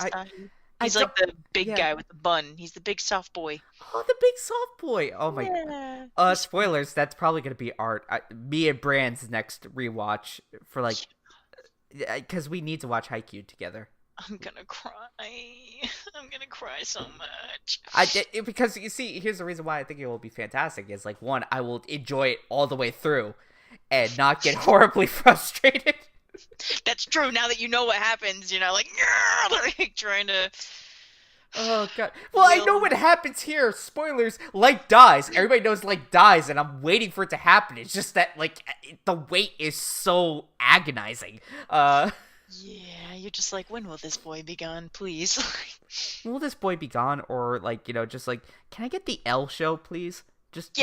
He's like the big guy with the bun. He's the big soft boy. Oh, the big soft boy. Oh my. Yeah. Spoilers. That's probably gonna be art. Me and Bran's next rewatch for like, because we need to watch Haikyuu together. I'm gonna cry. I'm gonna cry so much. Because you see, here's the reason why I think it will be fantastic. Is like, one, I will enjoy it all the way through, and not get horribly frustrated. That's true. Now that you know what happens, like trying to. Oh god. Well, I know what happens here. Spoilers. Light dies. Everybody knows Light dies, and I'm waiting for it to happen. It's just that like the wait is so agonizing. Yeah, you're just like, when will this boy be gone, please? Will this boy be gone, or like just like, can I get the L show, please? Just.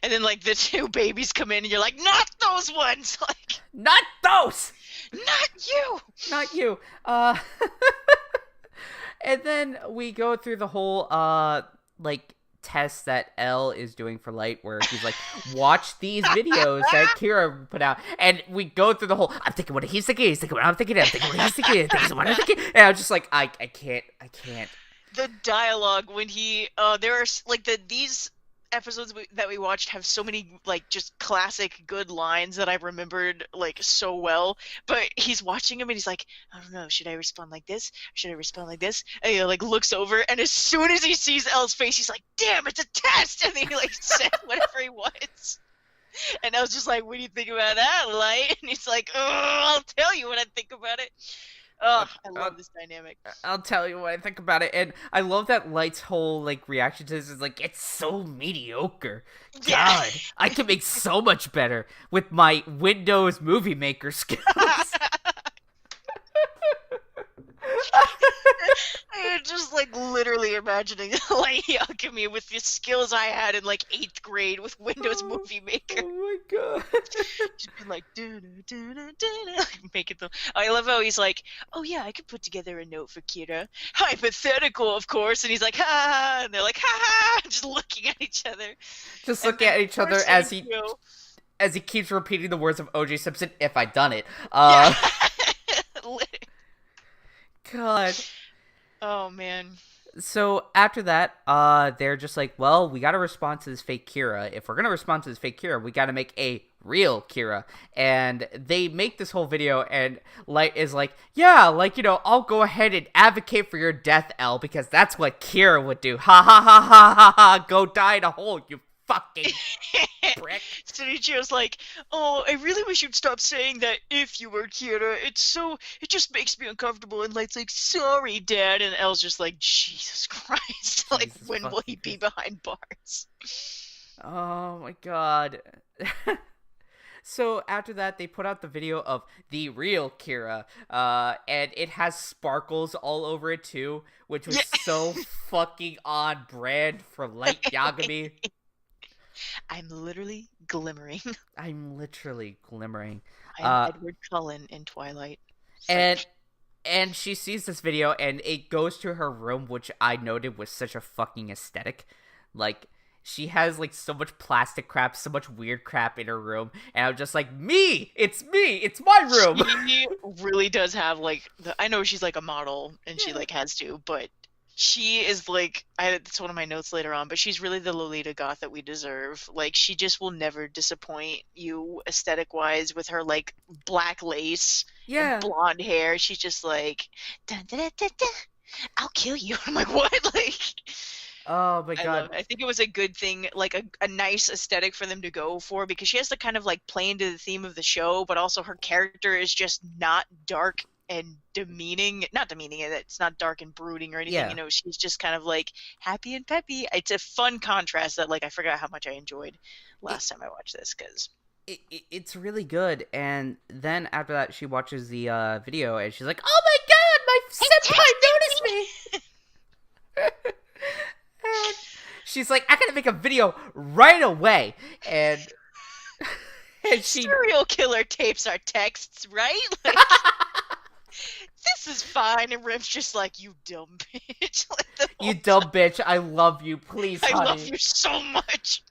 And then, like, the two babies come in, and you're like, not those ones! Like, not those! Not you! And then we go through the whole, like, test that L is doing for Light, where he's like, watch these videos that Kira put out. And we go through the whole, I'm thinking what he's thinking, he's thinking what I'm thinking, I'm thinking what he's thinking, I'm thinking what I'm thinking. And I was just like, I can't. The dialogue when he, there are, like, these episodes that we watched have so many like just classic good lines that I remembered like so well, but he's watching him and he's like, I don't know, should I respond like this? Should I respond like this? And he like looks over, and as soon as he sees Elle's face, he's like, damn, it's a test! And then he like said whatever he wants. And I was just like, what do you think about that, Light? And he's like, oh, I'll tell you what I think about it. Oh, I love this dynamic. I'll tell you what I think about it. And I love that Light's whole like reaction to this is like, it's so mediocre. God, I can make so much better with my Windows Movie Maker skills. I'm just like literally imagining Light Yagami with the skills I had in like 8th grade with Windows Movie Maker. Oh my god. Just be like, make it. I love how he's like, oh yeah, I could put together a note for Kira. Hypothetical, of course. And he's like, ha, and they're like, ha, just looking at each other. Just looking at each other as he keeps repeating the words of O.J. Simpson, if I'd done it. God. Oh, man. So after that, they're just like, well, we gotta respond to this fake Kira. If we're gonna respond to this fake Kira, we gotta make a real Kira. And they make this whole video, and Light is like, yeah, like, I'll go ahead and advocate for your death, L, because that's what Kira would do. Ha ha ha ha ha ha, go die in a hole, you fucking prick. Shinichio's like, oh, I really wish you'd stop saying that if you were Kira. It just makes me uncomfortable. And Light's like, sorry, Dad. And Elle's just like, Jesus Christ. Like, Jesus when will he fucking be Christ. behind bars? Oh my god. So after that, they put out the video of the real Kira, and it has sparkles all over it too, which was so fucking on brand for Light Yagami. I'm literally glimmering. I'm literally glimmering. I'm Edward Cullen in Twilight. And she sees this video, and it goes to her room, which I noted was such a fucking aesthetic. Like, she has, like, so much plastic crap, so much weird crap in her room, and I'm just like, it's my room! She really does have, like, I know she's, like, a model, and she, like, has to, but she is, like, it's one of my notes later on, but she's really the Lolita Goth that we deserve. Like, she just will never disappoint you aesthetic-wise with her, like, black lace and blonde hair. She's just like, dun, dun, dun, dun, dun, I'll kill you. I'm like, what? Like... Oh my god. I think it was a good thing, like a nice aesthetic for them to go for, because she has to kind of like play into the theme of the show, but also her character is just not dark and demeaning. Not demeaning, it's not dark and brooding or anything, Yeah. you know, she's just kind of like happy and peppy. It's a fun contrast that, like, I forgot how much I enjoyed last time I watched this, because... It's really good, and then after that, she watches the video, and she's like, oh my god, my senpai noticed me! And she's like, I gotta make a video right away, and she... Serial killer tapes our texts, right? Like, this is fine, and Rim's just like, you dumb bitch. Like, you dumb bitch, I love you, please, honey. I love you so much.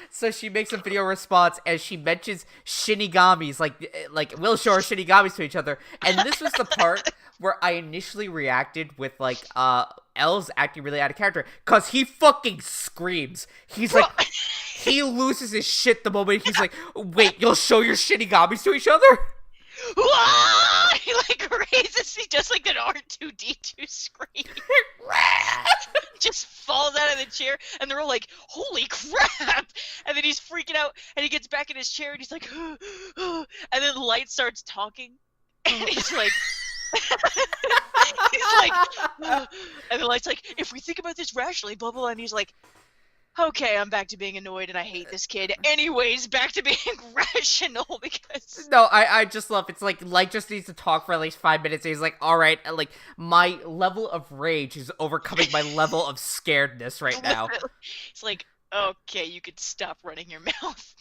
So she makes a video response, and she mentions Shinigamis, like we'll show our Shinigamis to each other, and this was the part where I initially reacted with, like, L's acting really out of character, cause he fucking screams. He's like, he loses his shit the moment he's like, wait, you'll show your Shinigamis to each other? He like raises, he does like an R2-D2 scream. He just falls out of the chair, and they're all like, holy crap! And then he's freaking out, and he gets back in his chair, and he's like, and then Light starts talking, and he's like, and the Light's like, if we think about this rationally, blah, blah, and he's like, okay, I'm back to being annoyed and I hate this kid. Anyways, back to being rational, because... No, I just love, it's like, Light just needs to talk for at least 5 minutes, and he's like, alright, like, my level of rage is overcoming my level of scaredness right now. It's like, okay, you could stop running your mouth.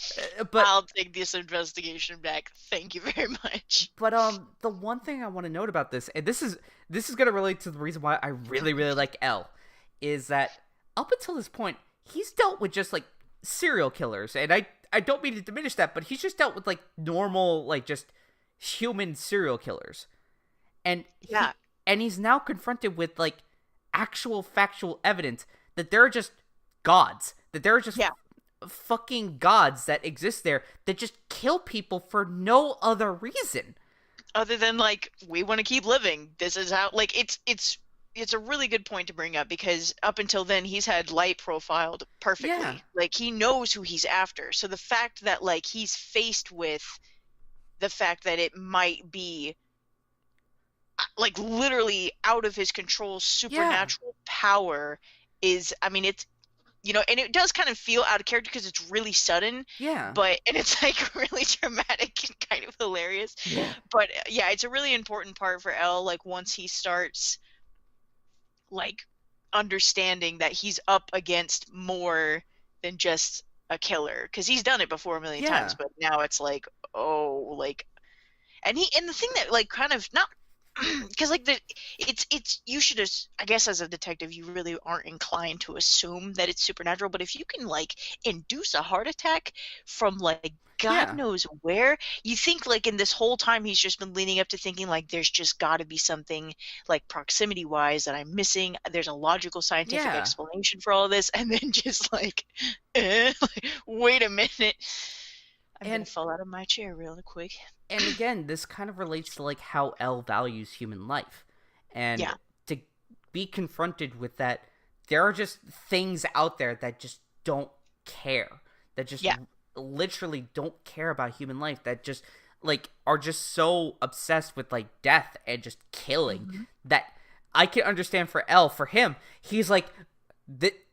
But I'll take this investigation back. Thank you very much. But the one thing I want to note about this, and this is gonna relate to the reason why I really, really like L, is that up until this point, he's dealt with just, like, serial killers, and I don't mean to diminish that, but he's just dealt with, like, normal, like, just human serial killers. And he's now confronted with, like, actual factual evidence that there are just gods, that there are just fucking gods that exist there that just kill people for no other reason. Other than, like, we want to keep living. This is how, like, it's a really good point to bring up, because up until then he's had Light profiled perfectly. Yeah. Like, he knows who he's after. So the fact that, like, he's faced with the fact that it might be, like, literally out of his control supernatural power is, I mean, it's, you know, and it does kind of feel out of character because it's really sudden. Yeah. And it's, like, really dramatic and kind of hilarious. Yeah. But yeah, it's a really important part for L, like, once he starts, like, understanding that he's up against more than just a killer, because he's done it before a million times, but now it's like, oh, like, and the thing that, like, kind of not, because, like, it's you should, I guess, as a detective, you really aren't inclined to assume that it's supernatural, but if you can, like, induce a heart attack from, like, God knows where, you think, like, in this whole time he's just been leaning up to thinking, like, there's just got to be something, like, proximity wise that I'm missing, there's a logical scientific explanation for all of this, and then just like, wait a minute, I'm gonna fall out of my chair real quick. And again, this kind of relates to, like, how L values human life, and to be confronted with that, there are just things out there that just don't care, that just literally don't care about human life, that just like are just so obsessed with like death and just killing, that I can understand for L. For him, he's like,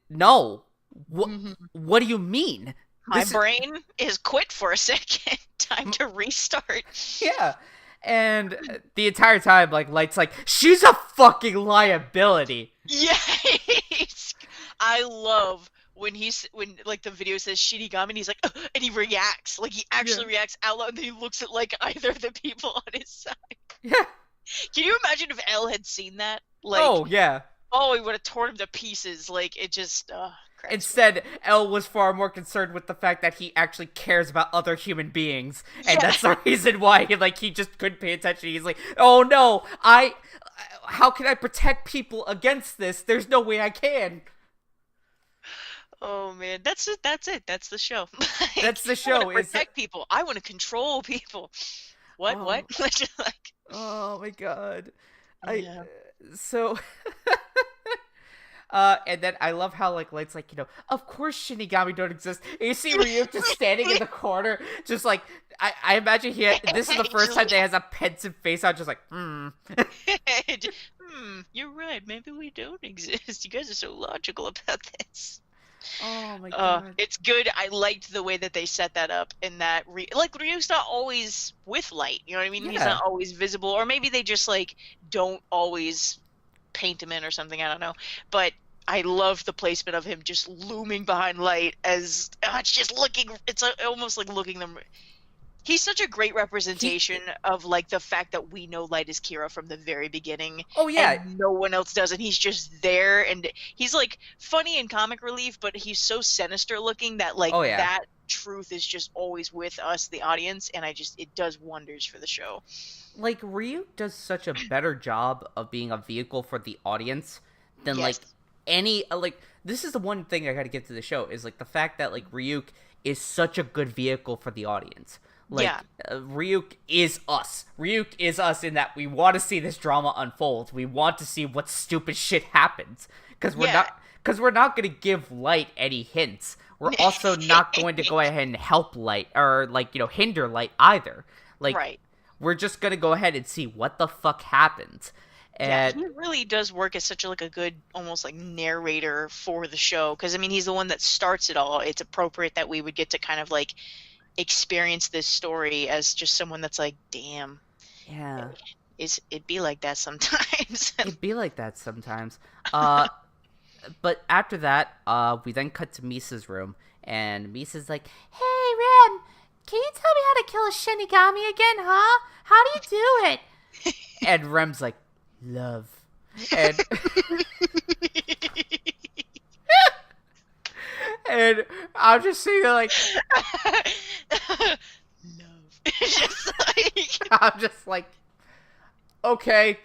no, what do you mean? My brain is quit for a second. Time to restart. Yeah. And the entire time, like, Light's like, she's a fucking liability. Yes! I love when like the video says Shinigami and he's like, and he reacts. Like, he actually reacts out loud and then he looks at like either of the people on his side. Yeah. Can you imagine if L had seen that? Like, oh, yeah. Oh, he would have torn him to pieces. Like, it just, Instead, L was far more concerned with the fact that he actually cares about other human beings. And that's the reason why he just couldn't pay attention. He's like, oh no, how can I protect people against this? There's no way I can. Oh man, that's it. That's the show. That's the show. I want to protect people. I want to control people. What? What? Oh my god. Yeah. So... and then I love how, like, Light's like, of course Shinigami don't exist. And you see Ryuk just standing in the corner, just like, I imagine this is the first time they has a pensive face on, just like, you're right, maybe we don't exist. You guys are so logical about this. Oh my god. It's good. I liked the way that they set that up, and that, Ryuk's not always with Light, you know what I mean? Yeah. He's not always visible, or maybe they just, like, don't always paint him in or something, I don't know. But I love the placement of him just looming behind Light as it's just looking. It's almost like looking them. He's such a great representation of like the fact that we know Light is Kira from the very beginning. Oh yeah, and no one else does, and he's just there, and he's like funny and comic relief, but he's so sinister looking that like that truth is just always with us, the audience, and it does wonders for the show. Like Ryuk does such a better job of being a vehicle for the audience than like any this is the one thing I gotta give to the show is like the fact that like Ryuk is such a good vehicle for the audience. Like Ryuk is us. Ryuk is us in that we want to see this drama unfold. We want to see what stupid shit happens because we're not gonna give Light any hints. We're also not going to go ahead and help Light or like hinder Light either. Like we're just gonna go ahead and see what the fuck happens. And he really does work as such a good almost like narrator for the show, because I mean he's the one that starts it all. It's appropriate that we would get to kind of like experience this story as just someone that's like, damn, it'd be like that sometimes. It'd be like that sometimes. But after that, we then cut to Misa's room, and Misa's like, hey Rem, can you tell me how to kill a Shinigami again, huh? How do you do it? And Rem's like, love. And and I'm just sitting there like love. Just like I'm just like, okay,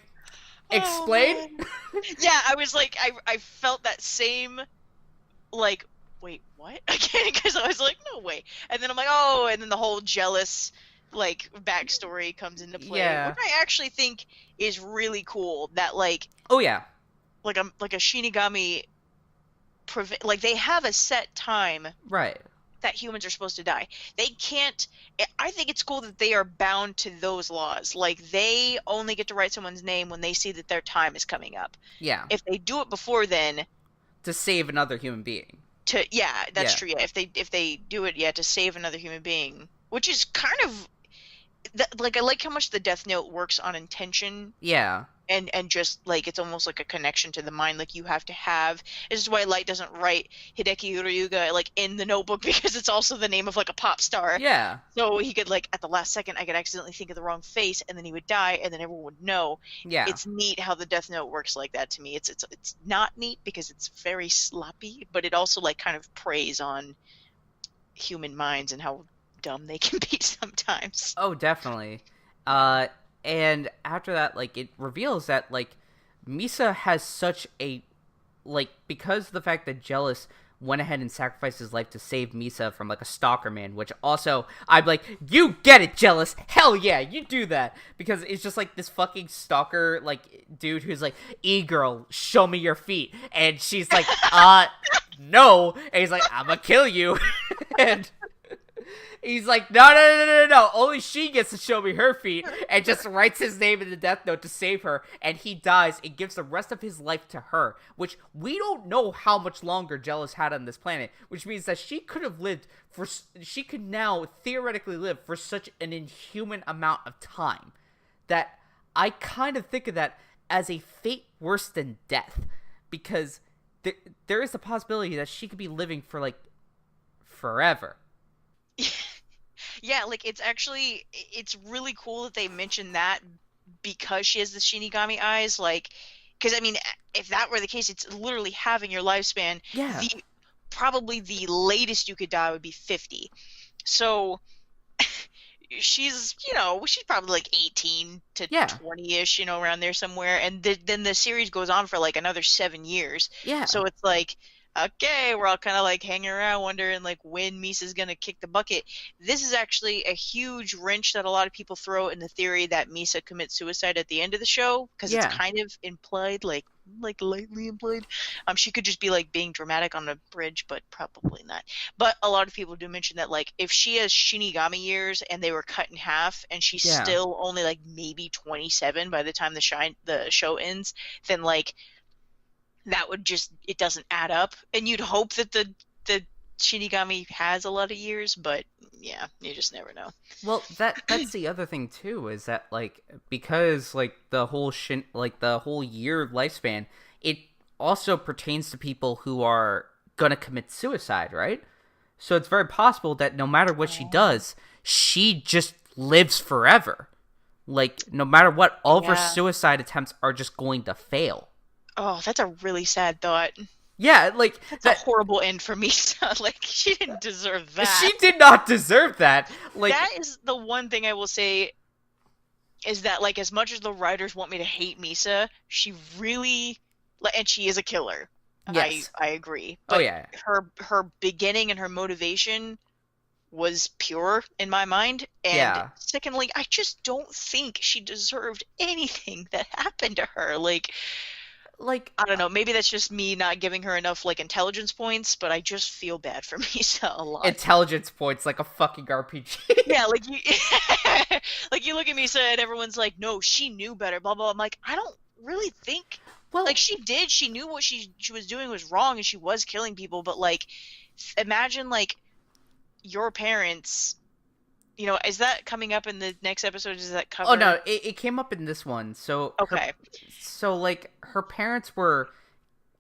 explain. Yeah, I was like, I felt that same like, wait, what? Again, because I was like, no way. And then I'm like, oh, and then the whole jealous like backstory comes into play, which I actually think is really cool. That like, oh yeah, like a Shinigami, like they have a set time that humans are supposed to die. They can't. I think it's cool that they are bound to those laws. Like they only get to write someone's name when they see that their time is coming up. Yeah. If they do it before then, to save another human being. That's true. Yeah. If they do it, to save another human being, which is kind of. Like I like how much the Death Note works on intention. Yeah. And just like it's almost like a connection to the mind. Like you have to have. This is why Light doesn't write Hideki Ryuga like in the notebook, because it's also the name of like a pop star. Yeah. So he could like at the last second I could accidentally think of the wrong face and then he would die and then everyone would know. Yeah. It's neat how the Death Note works like that to me. It's not neat because it's very sloppy, but it also like kind of preys on human minds and how dumb they can be sometimes. Oh, definitely. And after that, like, it reveals that, like, Misa has such a, like, because of the fact that Jealous went ahead and sacrificed his life to save Misa from like a stalker man, which also I'm like, you get it, Jealous. Hell yeah, you do that. Because it's just like this fucking stalker like dude who's like, E-girl, show me your feet. And she's like, no. And he's like, I'm gonna kill you. And he's like, no. Only she gets to show me her feet, and just writes his name in the death note to save her, and he dies and gives the rest of his life to her, which we don't know how much longer Jealous had on this planet, which means that she could now theoretically live for such an inhuman amount of time that I kind of think of that as a fate worse than death, because there is the possibility that she could be living for, like, forever. Yeah, like it's really cool that they mentioned that because she has the Shinigami eyes, like, because I mean, if that were the case, it's literally having your lifespan. Yeah. Probably the latest you could die would be 50. So she's probably like 18 to 20-ish, around there somewhere, and then the series goes on for like another 7 years. Yeah. So it's like, okay, we're all kind of like hanging around wondering like when Misa's gonna kick the bucket. This is actually a huge wrench that a lot of people throw in the theory that Misa commits suicide at the end of the show, because it's kind of implied, like lightly implied. She could just be like being dramatic on a bridge, but probably not. But a lot of people do mention that like if she has Shinigami years and they were cut in half and she's still only like maybe 27 by the time the show ends, then like that would just, it doesn't add up. And you'd hope that the Shinigami has a lot of years, but yeah, you just never know. Well, that's the other thing too, is that like, because like the whole year lifespan, it also pertains to people who are gonna commit suicide, right? So it's very possible that no matter what she does, she just lives forever. Like, no matter what, all of her suicide attempts are just going to fail. Oh, that's a really sad thought. Yeah, like... That's a horrible end for Misa. Like, she didn't deserve that. She did not deserve that. Like, that is the one thing I will say, is that, like, as much as the writers want me to hate Misa, she really... And she is a killer. Yes. I agree. But oh, yeah. Her beginning and her motivation was pure in my mind. And secondly, I just don't think she deserved anything that happened to her. Like, I don't know, maybe that's just me not giving her enough, like, intelligence points, but I just feel bad for Misa a lot. Intelligence points, like a fucking RPG. Yeah, like, you look at Misa and everyone's like, no, she knew better, blah, blah. I'm like, I don't really think, like, she did. She knew what she was doing was wrong, and she was killing people, but, like, imagine, like, your parents... is that coming up in the next episode? Is that covered? Oh, no, it came up in this one. So, okay. Her parents were,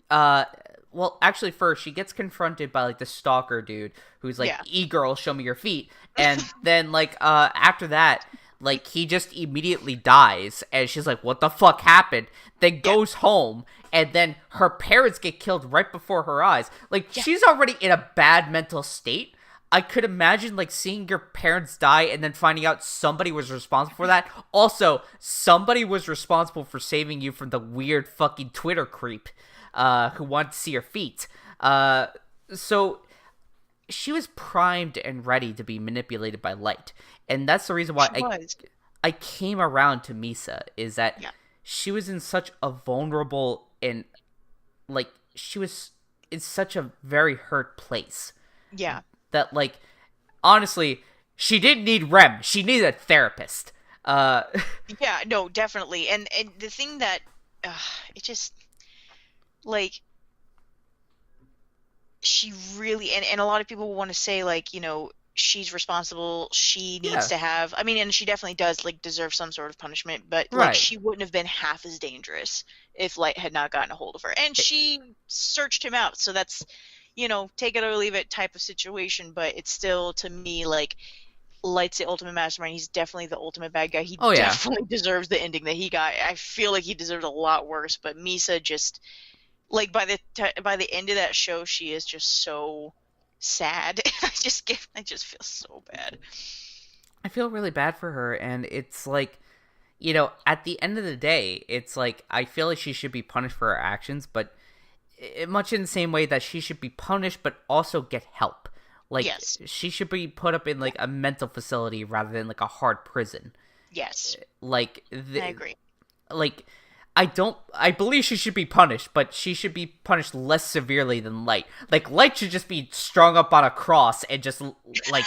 well, actually, first, she gets confronted by, like, the stalker dude, who's like, E-girl, show me your feet. And then, like, after that, like, he just immediately dies, and she's like, what the fuck happened? Then goes home, and then her parents get killed right before her eyes. Like, she's already in a bad mental state. I could imagine, like, seeing your parents die and then finding out somebody was responsible for that. Also, somebody was responsible for saving you from the weird fucking Twitter creep who wanted to see your feet. So she was primed and ready to be manipulated by light. And that's the reason why I came around to Misa, is that she was in such a vulnerable and, like, she was in such a very hurt place. Yeah. That, like, honestly, she didn't need REM. She needed a therapist. Yeah, no, definitely. And the thing that, it just, like, she really, and a lot of people want to say, like, she's responsible, she needs to have, I mean, and she definitely does, like, deserve some sort of punishment, but, like, she wouldn't have been half as dangerous if Light had not gotten a hold of her. And she searched him out, so that's... take it or leave it type of situation, but it's still, to me, like, Light's the ultimate mastermind. He's definitely the ultimate bad guy. He definitely deserves the ending that he got. I feel like he deserved a lot worse, but Misa just, like, by the end of that show, she is just so sad. I just feel so bad. I feel really bad for her, and it's like, at the end of the day, it's like, I feel like she should be punished for her actions, but much in the same way that she should be punished, but also get help. Like, Yes. she should be put up in, like, a mental facility rather than, like, a hard prison. Yes. Like, I agree. Like, I believe she should be punished, but she should be punished less severely than Light. Like, Light should just be strung up on a cross and just, like,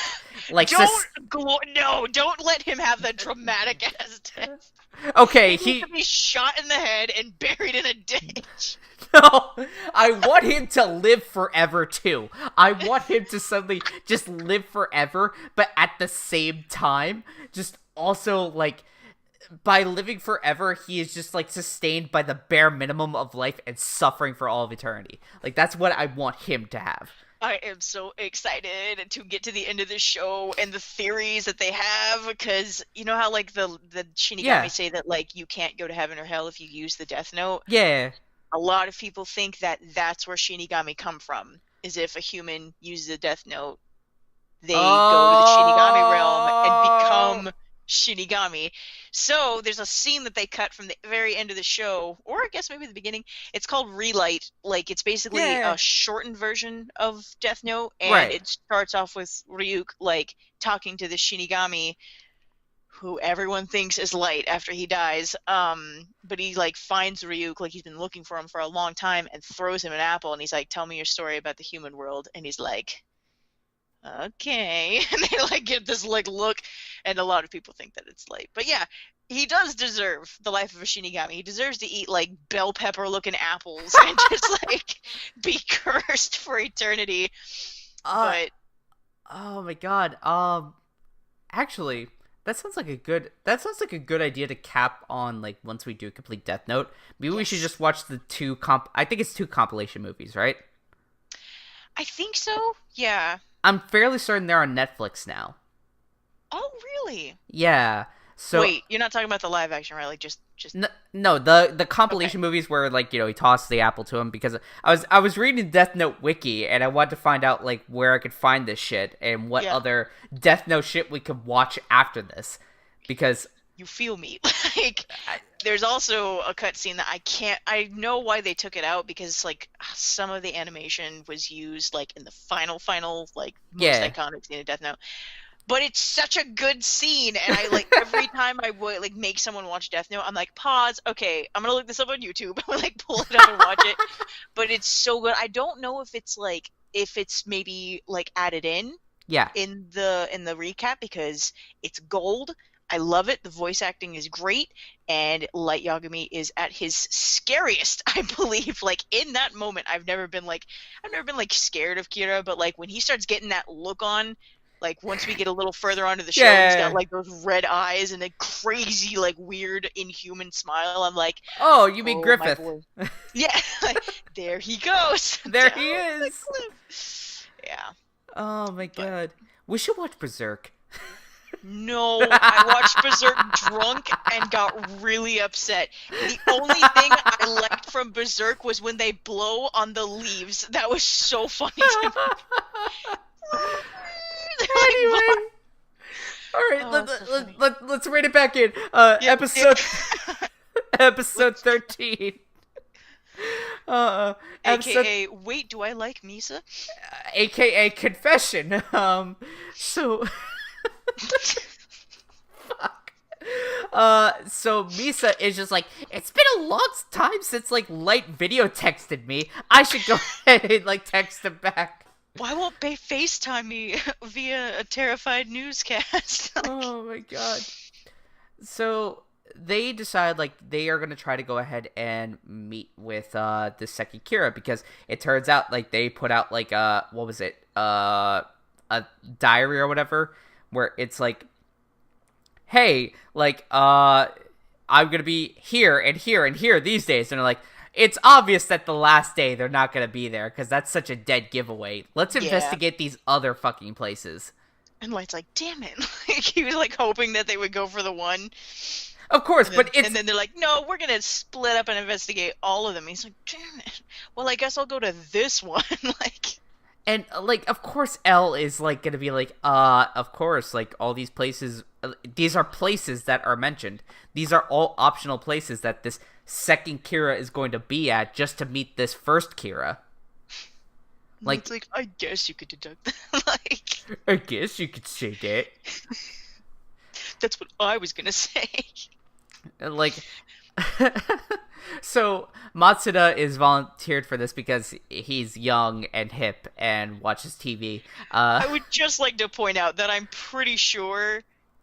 don't let him have that traumatic ass death. Okay, He needs to be shot in the head and buried in a ditch. No, I want him to live forever too. I want him to suddenly just live forever, but at the same time, just also, like, by living forever, he is just, like, sustained by the bare minimum of life and suffering for all of eternity. Like, that's what I want him to have. I am so excited to get to the end of this show and the theories that they have, because you know how, like, the Shinigami say that, like, you can't go to heaven or hell if you use the Death Note? Yeah. A lot of people think that that's where Shinigami come from, is if a human uses a Death Note, they go to the Shinigami realm and become Shinigami. So there's a scene that they cut from the very end of the show, or I guess maybe the beginning. It's called Relight. Like, it's basically a shortened version of Death Note, and it starts off with Ryuk, like, talking to the Shinigami, who everyone thinks is Light after he dies. But he, like, finds Ryuk, like, he's been looking for him for a long time, and throws him an apple, and he's like, tell me your story about the human world. And he's like, okay. And they, like, get this, like, look, and a lot of people think that it's Light. But yeah, he does deserve the life of a Shinigami. He deserves to eat, like, bell pepper looking apples and just, like, be cursed for eternity. But oh my god. Actually, that sounds like a good idea to cap on, like, once we do complete Death Note. Maybe we should just watch the two compilation movies, right? I think so. Yeah. I'm fairly certain they're on Netflix now. Oh, really? Yeah. So wait, you're not talking about the live action, right? Like, just no, the compilation movies where, like, you know, he tossed the apple to him, because I was reading Death Note wiki and I wanted to find out, like, where I could find this shit and what other Death Note shit we could watch after this, because you feel me. Like, there's also a cutscene that I know why they took it out, because, like, some of the animation was used, like, in the final, like, most iconic scene of Death Note. But it's such a good scene, and I, like, every time I would, like, make someone watch Death Note, I'm like, pause, okay, I'm gonna look this up on YouTube. I would, like, pull it up and watch it. But it's so good. I don't know if it's maybe, like, added in in the recap, because it's gold. I love it. The voice acting is great, and Light Yagami is at his scariest, I believe. Like, in that moment, I've never been scared of Kira, but, like, when he starts getting that look on, like, once we get a little further onto the show, he's got, like, those red eyes and a crazy, like, weird, inhuman smile. I'm like, oh, you mean Griffith? Yeah, like, there he goes. There he is. Yeah. Oh my god, we should watch Berserk. No, I watched Berserk drunk and got really upset. The only thing I liked from Berserk was when they blow on the leaves. That was so funny to me. Anyway, all right, let's rate it back in. Episode 13. AKA, wait, do I like Misa? AKA confession. So. Fuck. So Misa is just like, it's been a long time since, like, Light video texted me. I should go ahead and, like, text him back. Why won't they FaceTime me via a terrified newscast? Oh my god. So they decide, like, they are gonna try to go ahead and meet with the second Kira, because it turns out, like, they put out, like, what was it? A diary or whatever, where it's like, hey, like, I'm gonna be here and here and here these days. And they're like, it's obvious that the last day they're not gonna be there, because that's such a dead giveaway. Let's investigate these other fucking places. And Light's like, damn it. Like, he was, like, hoping that they would go for the one. Of course, and then they're like, no, we're gonna split up and investigate all of them. He's like, damn it. Well, I guess I'll go to this one. Like... And, like, of course L is, like, gonna be like, of course, like, all these places, these are places that are mentioned. These are all optional places that this second Kira is going to be at just to meet this first Kira. Like, it's like, I guess you could deduct that. Like, I guess you could say that. That's what I was gonna say. Like, so Matsuda is volunteered for this because he's young and hip and watches TV. I would just like to point out that I'm pretty sure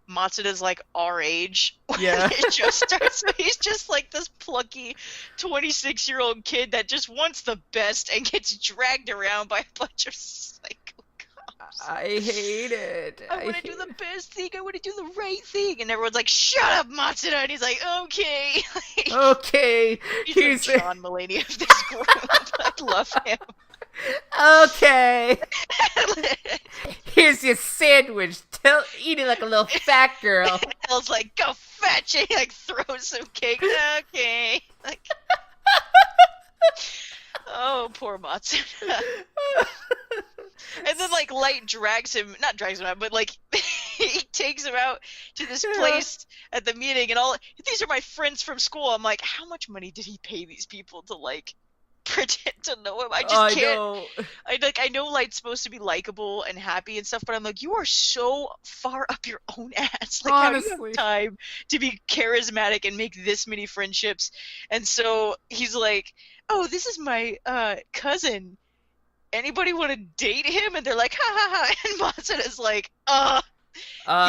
Matsuda's like our age when it just starts. He's just like this plucky 26-year-old kid that just wants the best and gets dragged around by a bunch of psycho cops. I hate it. I want to do the best thing. I want to do the right thing. And everyone's like, shut up, Matsuda. And he's like, okay. Okay. He's the John Mulaney of this group. I love him. Okay. Here's your sandwich. Eat it like a little fat girl. Elle's like, go fetch it. He like throws some cake. Okay. Like, oh, poor Matsuda. And then like Light not drags him out, but like he takes him out to this place at the meeting, and these are my friends from school. I'm like, how much money did he pay these people to like pretend to know him? I just can't. I know Light's supposed to be likable and happy and stuff, but I'm like, you are so far up your own ass. Like, honestly, how do you have time to be charismatic and make this many friendships? And so he's like, oh, this is my cousin. Anybody want to date him? And they're like, ha ha ha. And Matsuda's like,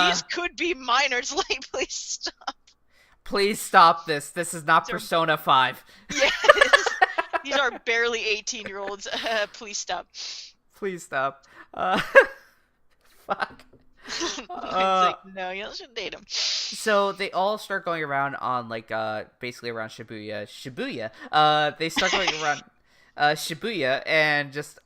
these could be minors. Like, please stop. Please stop this. This is not Persona 5. Yeah. These are barely 18-year-olds. Please stop. Please stop. Fuck. It's like, no, you shouldn't date him. So they all start going around on, like, basically around Shibuya. They start going around Shibuya and just,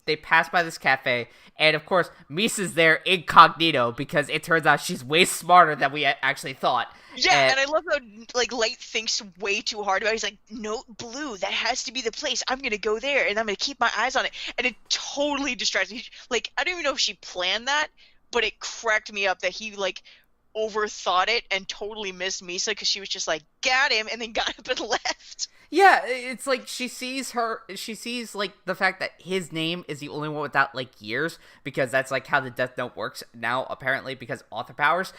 they pass by this cafe. And, of course, Misa's there incognito because it turns out she's way smarter than we actually thought. Yeah, and I love how, like, Light thinks way too hard about it. He's like, note blue, that has to be the place. I'm going to go there, and I'm going to keep my eyes on it. And it totally distracts me. Like, I don't even know if she planned that, but it cracked me up that he, like, overthought it and totally missed Misa because she was just like, got him, and then got up and left. Yeah, it's like she sees, like, the fact that his name is the only one without, like, years, because that's, like, how the Death Note works now, apparently, because author powers.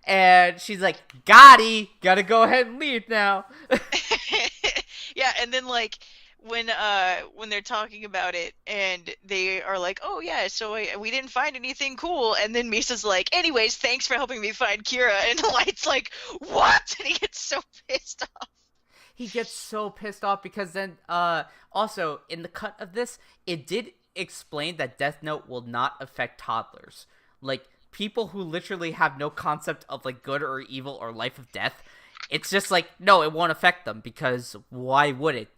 And she's like, gotta go ahead and leave now. Yeah, and then, like, when they're talking about it, and they are like, oh, yeah, so we didn't find anything cool, and then Misa's like, anyways, thanks for helping me find Kira, and Light's like, what? And he gets so pissed off. He gets so pissed off because then, also, in the cut of this, it did explain that Death Note will not affect toddlers. Like, people who literally have no concept of, like, good or evil or life of death, it's just like, no, it won't affect them, because why would it?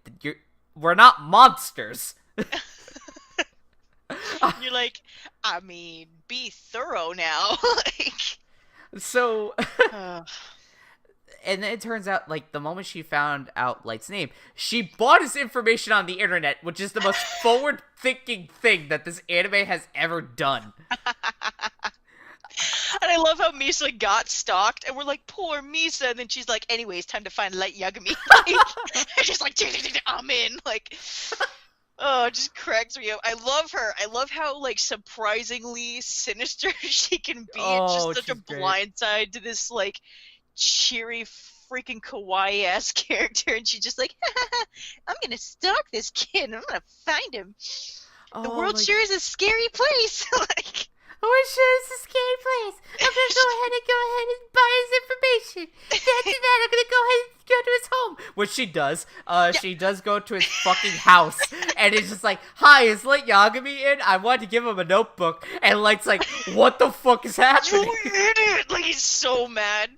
We're not monsters. You're like, I mean, be thorough now. Like, so, and then it turns out, like, the moment she found out Light's name, she bought his information on the internet, which is the most forward-thinking thing that this anime has ever done. And I love how Misa got stalked, and we're like, poor Misa, and then she's like, anyways, time to find Light Yagami. Like, and she's like, I'm in. Like, oh, it just cracks me up. I love her. I love how, like, surprisingly sinister she can be. It's just such a blind side to this, like, cheery, freaking kawaii-ass character, and she's just like, I'm gonna stalk this kid, and I'm gonna find him. The world sure is a scary place. Like, we're sure it's a scary place. I'm gonna go ahead and buy his information. After that, I'm gonna go ahead and go to his home. Which she does. She does go to his fucking house. And it's just like, hi, is Light Yagami in? I wanted to give him a notebook. And Light's like, what the fuck is happening? You idiot! Like, he's so mad.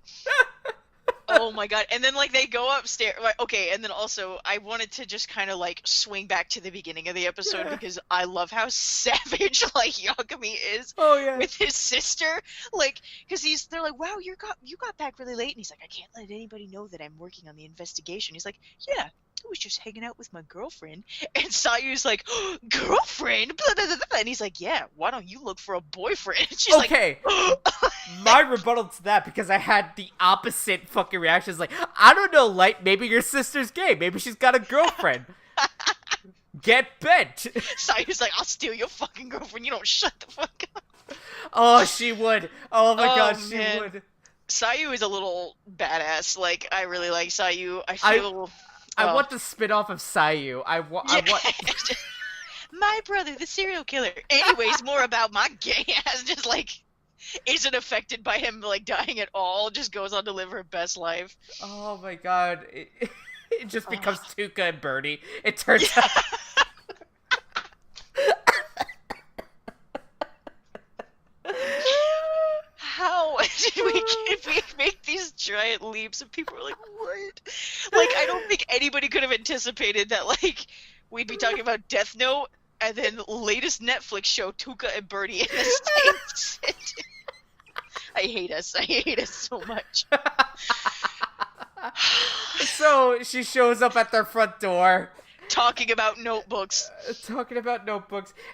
Oh my god. And then, like, they go upstairs. Like, okay, and then also, I wanted to just kind of, like, swing back to the beginning of the episode because I love how savage, like, Yagami is with his sister. Like, because they're like, wow, you got back really late. And he's like, I can't let anybody know that I'm working on the investigation. He's like, yeah, I was just hanging out with my girlfriend. And Sayu's like, girlfriend? Blah, blah, blah, blah. And he's like, yeah, why don't you look for a boyfriend? And she's Okay. like, My rebuttal to that, because I had the opposite fucking reactions. Like, I don't know, Light, maybe your sister's gay. Maybe she's got a girlfriend. Get bent. Sayu's like, I'll steal your fucking girlfriend. You don't shut the fuck up. Oh, she would. Oh my Oh, god, she man. would. Sayu is a little badass. Like, I really like Sayu. I feel... I want the spin-off of Sayu. I want... My brother, the serial killer. Anyways, more about my gay ass. Just, like, isn't affected by him, like, dying at all. Just goes on to live her best life. Oh my god. It just becomes Tuca and Birdie. It turns out... How did we make these giant leaps? And people are like, what? Like, I don't think anybody could have anticipated that, like, we'd be talking about Death Note and then the latest Netflix show, Tuca and Birdie in the same sentence. I hate us. I hate us so much. So, she shows up at their front door. Talking about notebooks.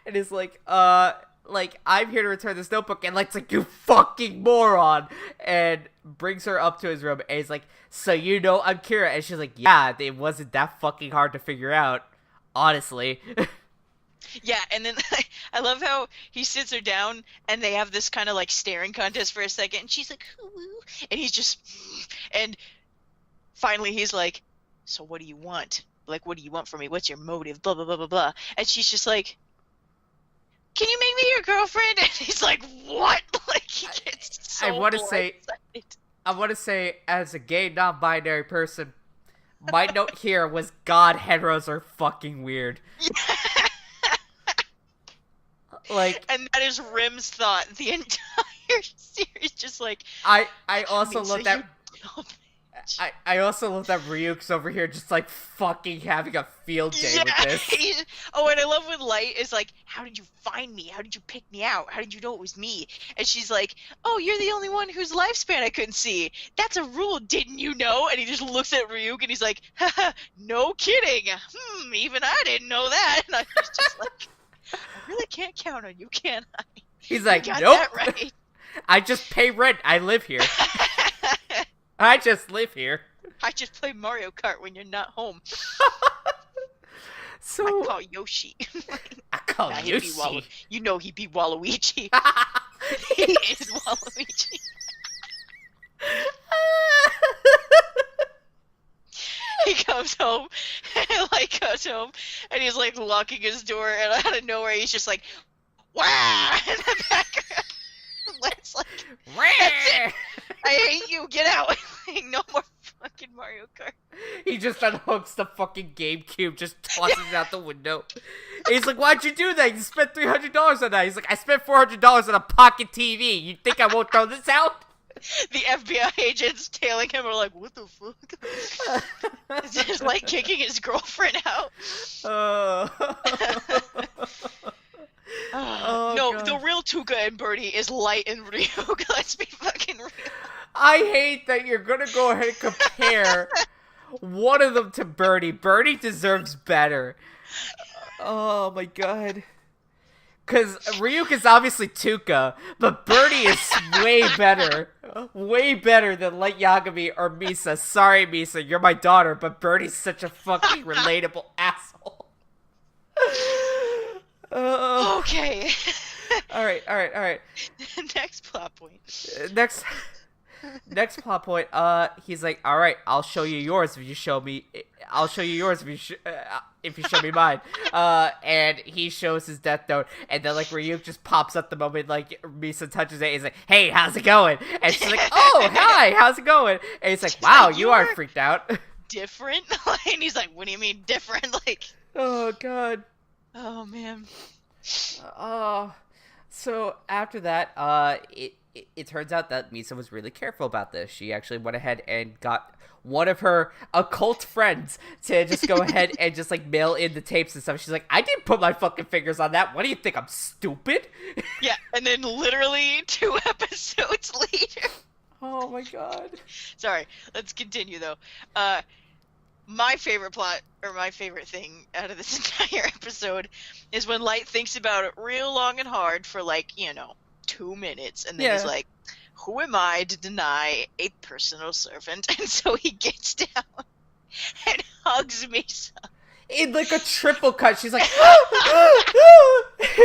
And is like, I'm here to return this notebook, and Light's like, you fucking moron, and brings her up to his room, and he's like, so you know I'm Kira, and she's like, yeah, it wasn't that fucking hard to figure out, honestly. Yeah, and then I love how he sits her down, and they have this kind of, like, staring contest for a second, and she's like, ooh, and he's just, and finally he's like, so what do you want? Like, what do you want from me? What's your motive? Blah, blah, blah, blah, blah. And she's just like, can you make me your girlfriend? And he's like, what? Like, he gets so I want to blindsided. say, as a gay, non-binary person, my note here was, God, heteros are fucking weird. Like, and that is Rim's thought the entire series. Just like, I also love that. you I also love that Ryuk's over here just, like, fucking having a field day with this. Oh, and I love when Light is like, how did you find me? How did you pick me out? How did you know it was me? And she's like, oh, you're the only one whose lifespan I couldn't see. That's a rule, didn't you know? And he just looks at Ryuk and he's like, haha, no kidding. Even I didn't know that. And I was just like, I really can't count on you, can I? He's like, you got nope. That right. I just pay rent. I live here. I just live here. I just play Mario Kart when you're not home. So I call Yoshi. I call Yoshi. You know he be Waluigi. He is Waluigi. He comes home, and he's like locking his door, and out of nowhere he's just like, "Wow!" in the background. It's like, that's it. I hate you. Get out. Like, no more fucking Mario Kart. He just unhooks the fucking GameCube, just tosses it out the window. And he's like, why'd you do that? You spent $300 on that. He's like, I spent $400 on a pocket TV. You think I won't throw this out? The FBI agents tailing him are like, what the fuck? It's just like kicking his girlfriend out. No, God. The real Tuca and Birdie is Light and Ryuk. Let's be fucking real. I hate that you're gonna go ahead and compare one of them to Birdie. Birdie deserves better. Oh my god. Because Ryuk is obviously Tuca, but Birdie is way better. Way better than Light Yagami or Misa. Sorry, Misa, you're my daughter, but Birdie's such a fucking relatable asshole. Okay. Alright. Next plot point. Next plot point, he's like, alright, I'll show you yours if you show me mine. And he shows his death note, and then, like, Ryuk just pops up the moment, like, Misa touches it, he's like, hey, how's it going? And she's like, oh, hi, how's it going? And he's like, wow, you are freaked out. Different? And he's like, what do you mean different? Like, oh, God. Oh, man. So after that, it turns out that Misa was really careful about this. She actually went ahead and got one of her occult friends to just go ahead and just, like, mail in the tapes and stuff. She's like, I didn't put my fucking fingers on that. What do you think? I'm stupid? Yeah, and then literally 2 episodes later. Oh my god. Sorry, let's continue though. my favorite plot, or my favorite thing out of this entire episode, is when Light thinks about it real long and hard for, like, 2 minutes, and then he's Yeah. like, who am I to deny a personal servant? And so he gets down and hugs Misa. In like a triple cut, she's like,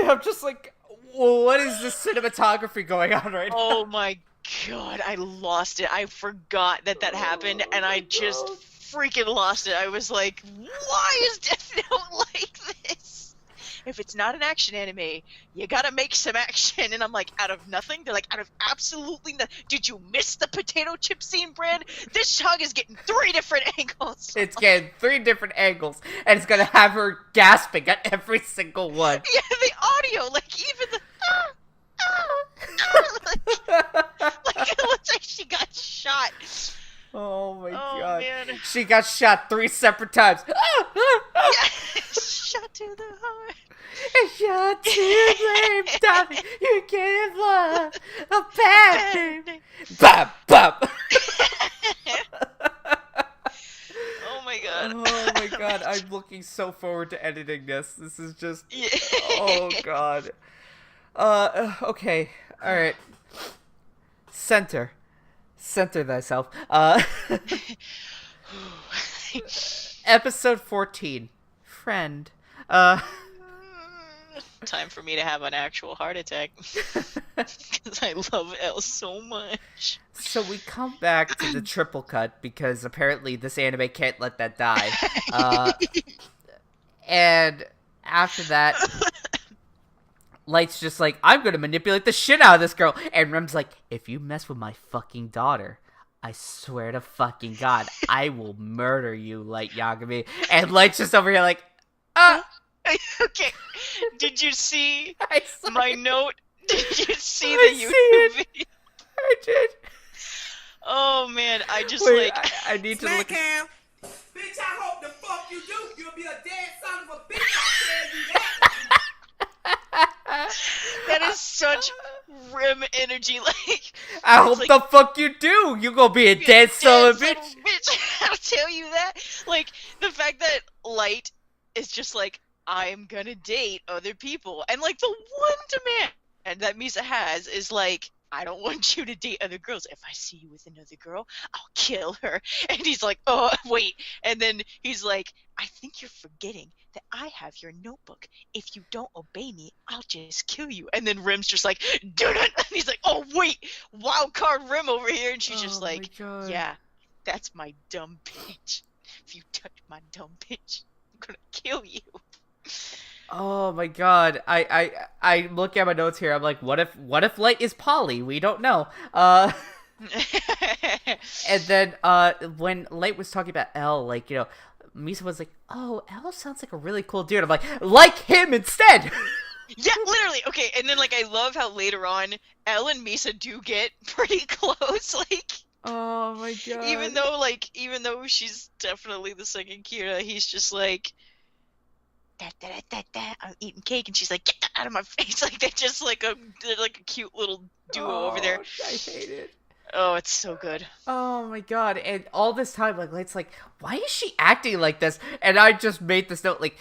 I'm just like, well, what is this cinematography going on right now? Oh my god, I lost it. I forgot that happened, and I just freaking lost it. I was like, why is Death Note like this? If it's not an action anime, you gotta make some action. And I'm like, out of nothing? They're like, out of absolutely nothing. Did you miss the potato chip scene, Bran? This hug is getting 3 different angles. It's getting 3 different angles, and it's gonna have her gasping at every single one. Yeah, the audio, like, even the like it looks like she got shot. Oh my Oh, god. man. She got shot 3 separate times. Yeah. Shot to the heart. Shot to the blame, darling. You give love a bad name. Bop, bop. Oh my god. Oh my god, I'm looking so forward to editing this. This is just... Yeah. Oh god. Okay. Alright. Center thyself. Episode 14. Friend. Time for me to have an actual heart attack. Because I love Elle so much. So we come back to the triple cut because apparently this anime can't let that die. And after that, Light's just like, I'm gonna manipulate the shit out of this girl. And Rem's like, if you mess with my fucking daughter, I swear to fucking God, I will murder you, Light Yagami. And Light's just over here like, Okay, did you see I saw my it. note? Did you see I the see YouTube it. video? I did. Oh man, I just Wait, like... I need to look. Cam. Bitch, I hope the fuck you do. You'll be a dead son of a bitch. I tell you that. That is such Rim energy, like... I hope like- the fuck you do. You gonna be a dead son of a bitch. I'll tell you that. Like, the fact that Light is just like, I'm gonna date other people. And, like, the one demand that Misa has is, like, I don't want you to date other girls. If I see you with another girl, I'll kill her. And he's like, oh, wait. And then he's like, I think you're forgetting that I have your notebook. If you don't obey me, I'll just kill you. And then Rim's just like, do it. And he's like, oh, wait, wild card Rim over here. And she's just Oh my like, God. yeah, that's my dumb bitch. If you touch my dumb bitch, I'm gonna kill you. Oh my god. I look at my notes here. I'm like, what if Light is Polly? We don't know. And then when Light was talking about Elle, like, Misa was like, oh, Elle sounds like a really cool dude. I'm like him instead. Yeah, literally. Okay, and then, like, I love how later on Elle and Misa do get pretty close. Like, Oh my god. even though she's definitely the second Kira, he's just like, I'm eating cake, and she's like, get that out of my face. Like, they're just like they're like a cute little duo over there. I hate it. Oh, it's so good. Oh my god. And all this time, like, Light's like, why is she acting like this? And I just made this note, like,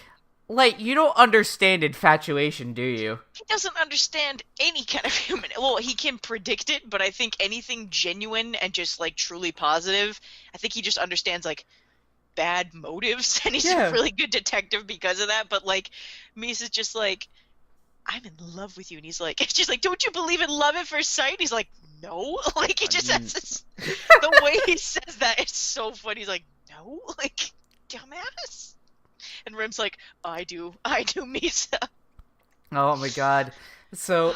Light, you don't understand infatuation, do you? He doesn't understand any kind of human. Well, he can predict it, but I think anything genuine and just, like, truly positive, I think he just understands, like, bad motives, and he's Yeah. a really good detective because of that. But, like, Misa's just like, I'm in love with you, and he's like, she's like, don't you believe in love at first sight? He's like, no. Like, he just has this, the way he says that is so funny. He's like, no, like, dumbass. And Rim's like, I do, Misa. Oh my god. So,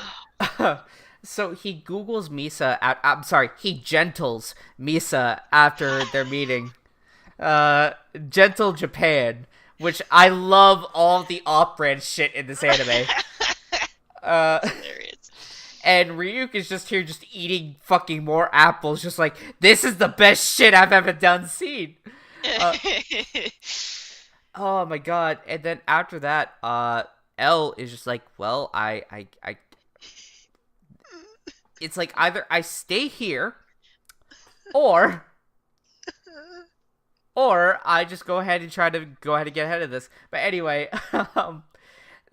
so he Googles Misa, I'm sorry, he gentles Misa after their meeting. Gentle Japan, which I love all the off-brand shit in this anime. Hilarious. And Ryuk is just here just eating fucking more apples, just like, this is the best shit I've ever seen. Oh my god. And then after that, Elle is just like, well, I it's like either I stay here or Or I just go ahead and try to go ahead and get ahead of this. But anyway,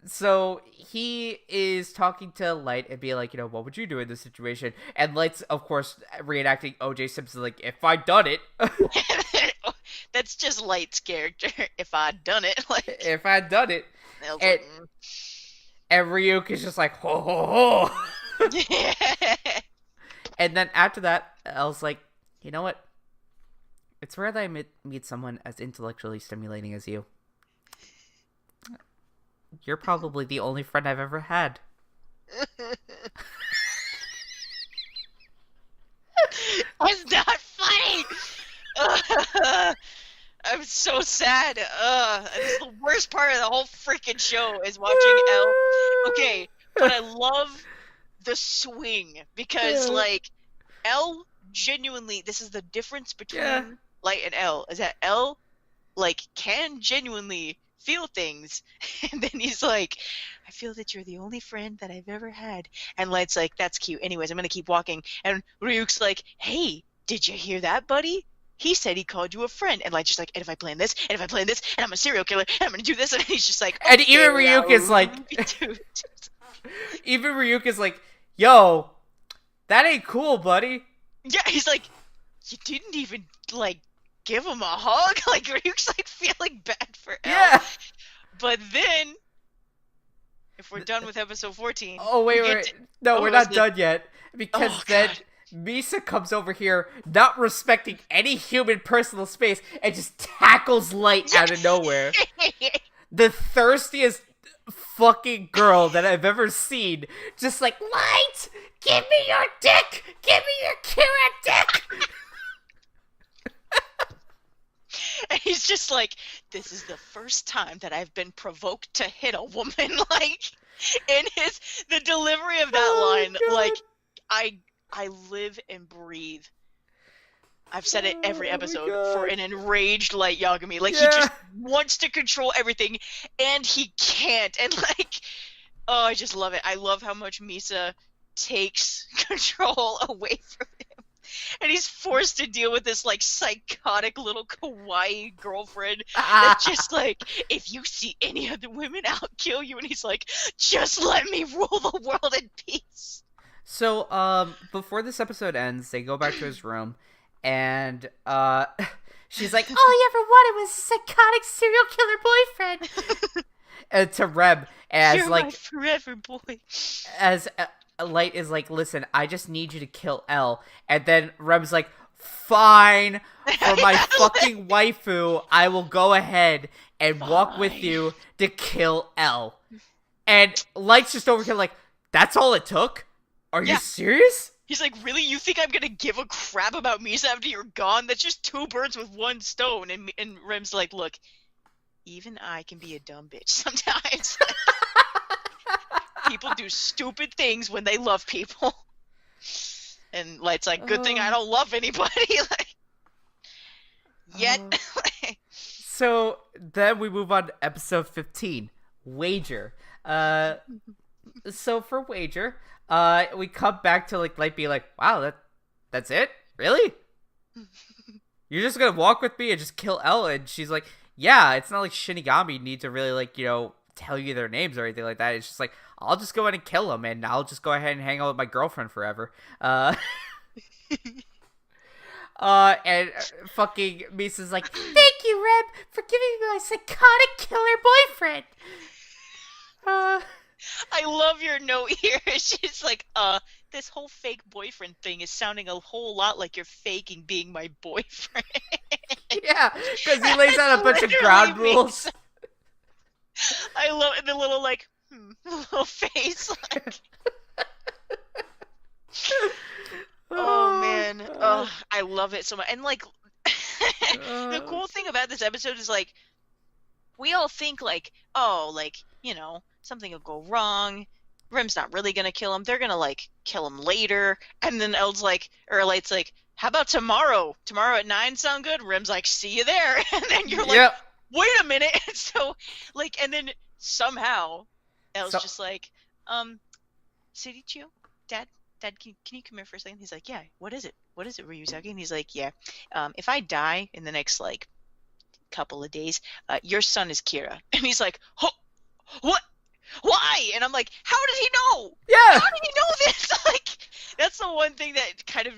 so he is talking to Light and be like, what would you do in this situation? And Light's, of course, reenacting O.J. Simpson, like, if I done it. That's just Light's character. If I'd done it, like. If I'd done it. And Ryuk is just like, ho ho ho. Yeah. And then after that, Elle's like, you know what? It's rare that I meet someone as intellectually stimulating as you. You're probably the only friend I've ever had. That's not funny! I'm so sad. This is the worst part of the whole freaking show is watching Elle. Okay, but I love the swing because, like, Elle genuinely, this is the difference between Light and Elle, is that Elle, like, can genuinely feel things, and then he's like, I feel that you're the only friend that I've ever had, and Light's like, that's cute, anyways, I'm gonna keep walking, and Ryuk's like, hey, did you hear that, buddy? He said he called you a friend, and Light's just like, and if I plan this, and if I plan this, and I'm a serial killer, and I'm gonna do this, and he's just like, okay, and even Ryuk is like, even Ryuk is like, yo, that ain't cool, buddy. Yeah, he's like, you didn't even, like, give him a hug? Like, Ryuk's, like, feeling bad for Elle. Yeah. But then, if we're done with episode 14... Oh, wait. No, we're not done yet. Because then Misa comes over here, not respecting any human personal space, and just tackles Light out of nowhere. The thirstiest fucking girl that I've ever seen. Just like, Light! Give me your dick! Give me your carrot dick! And he's just like, this is the first time that I've been provoked to hit a woman. Like, in the delivery of that line, God. Like, I live and breathe. I've said it every episode for an enraged Light Yagami. Like, he just wants to control everything, and he can't. And, like, oh, I just love it. I love how much Misa takes control away from him. And he's forced to deal with this, like, psychotic little kawaii girlfriend that's just like, if you see any other women, I'll kill you. And he's like, just let me rule the world in peace. So, before this episode ends, they go back to his room, and, she's like, all he ever wanted was a psychotic serial killer boyfriend. And to Reb, as, You're like... my forever boy. As... Light is like, listen, I just need you to kill Elle. And then Reb's like, fine, for my fucking waifu, I will go ahead and walk with you to kill Elle. And Light's just over here like, that's all it took? Are you serious? He's like, really? You think I'm gonna give a crap about Misa after you're gone? That's just two birds with one stone. And Rem's like, look, even I can be a dumb bitch sometimes. People do stupid things when they love people. And Light's like, good thing I don't love anybody. Like, yet. So then we move on to episode 15, Wager. So for Wager, we come back to like Light be like, wow, that's it? Really? You're just gonna walk with me and just kill Elle? And she's like, yeah, it's not like Shinigami need to really, like, tell you their names or anything like that. It's just like, I'll just go ahead and kill them, and I'll just go ahead and hang out with my girlfriend forever. And fucking Misa's like, thank you, Reb, for giving me my psychotic killer boyfriend. I love your note here. She's like, this whole fake boyfriend thing is sounding a whole lot like you're faking being my boyfriend. Yeah, because he lays out a bunch of ground rules. I love the little, like, little face. Like... oh, man. Oh, I love it so much. And, like, the cool thing about this episode is, like, we all think, like, oh, like, something will go wrong. Rem's not really gonna kill him. They're gonna, like, kill him later. And then Light's like, how about tomorrow? Tomorrow at 9 sound good? Rem's like, see you there. And then you're like, wait a minute. And so, like, and then somehow Elle's just like, Sirichio, Dad, can you come here for a second? He's like, yeah, what is it, Ryuzaki? And he's like, yeah, if I die in the next, like, couple of days. Your son is Kira. And he's like, oh, what? Why? And I'm like, how did he know? Yeah. How did he know this? Like, that's the one thing that kind of,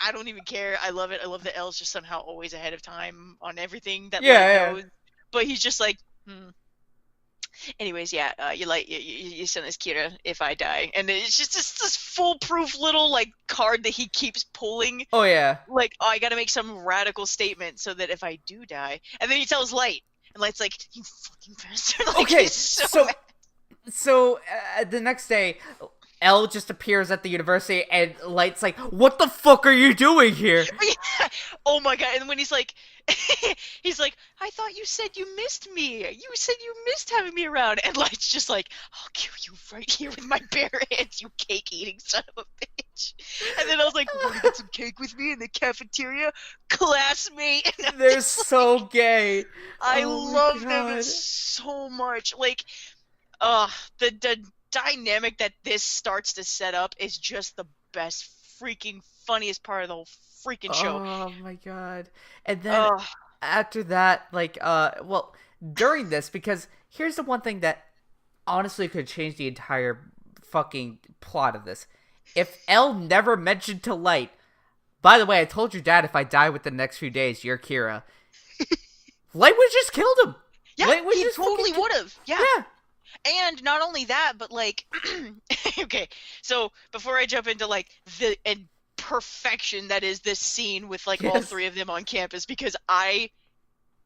I don't even care. I love it. I love that Elle's just somehow always ahead of time on everything that Light knows. But he's just like, Anyways, you send this Kira if I die. And it's just this foolproof little, like, card that he keeps pulling. Oh, yeah. Like, I gotta make some radical statement so that if I do die. And then he tells Light. And Light's like, you fucking bastard. Like, okay, he's so mad. So, the next day, Elle just appears at the university, and Light's like, what the fuck are you doing here? Yeah. Oh my god, and when he's like, I thought you said you missed me. You said you missed having me around. And Light's just like, I'll kill you right here with my bare hands, you cake-eating son of a bitch. And then I was like, want to get some cake with me in the cafeteria? Classmate. They're so gay. I love them so much. Like, the dynamic that this starts to set up is just the best freaking funniest part of the whole freaking show. Oh my god. And then after that, like, during this, because here's the one thing that honestly could change the entire fucking plot of this. If Elle never mentioned to Light, by the way, I told your dad if I die within the next few days, you're Kira. Light would just killed him. Yeah, he totally would have. Yeah. And not only that, but like, okay, so before I jump into like the perfection that is this scene with like all three of them on campus, because I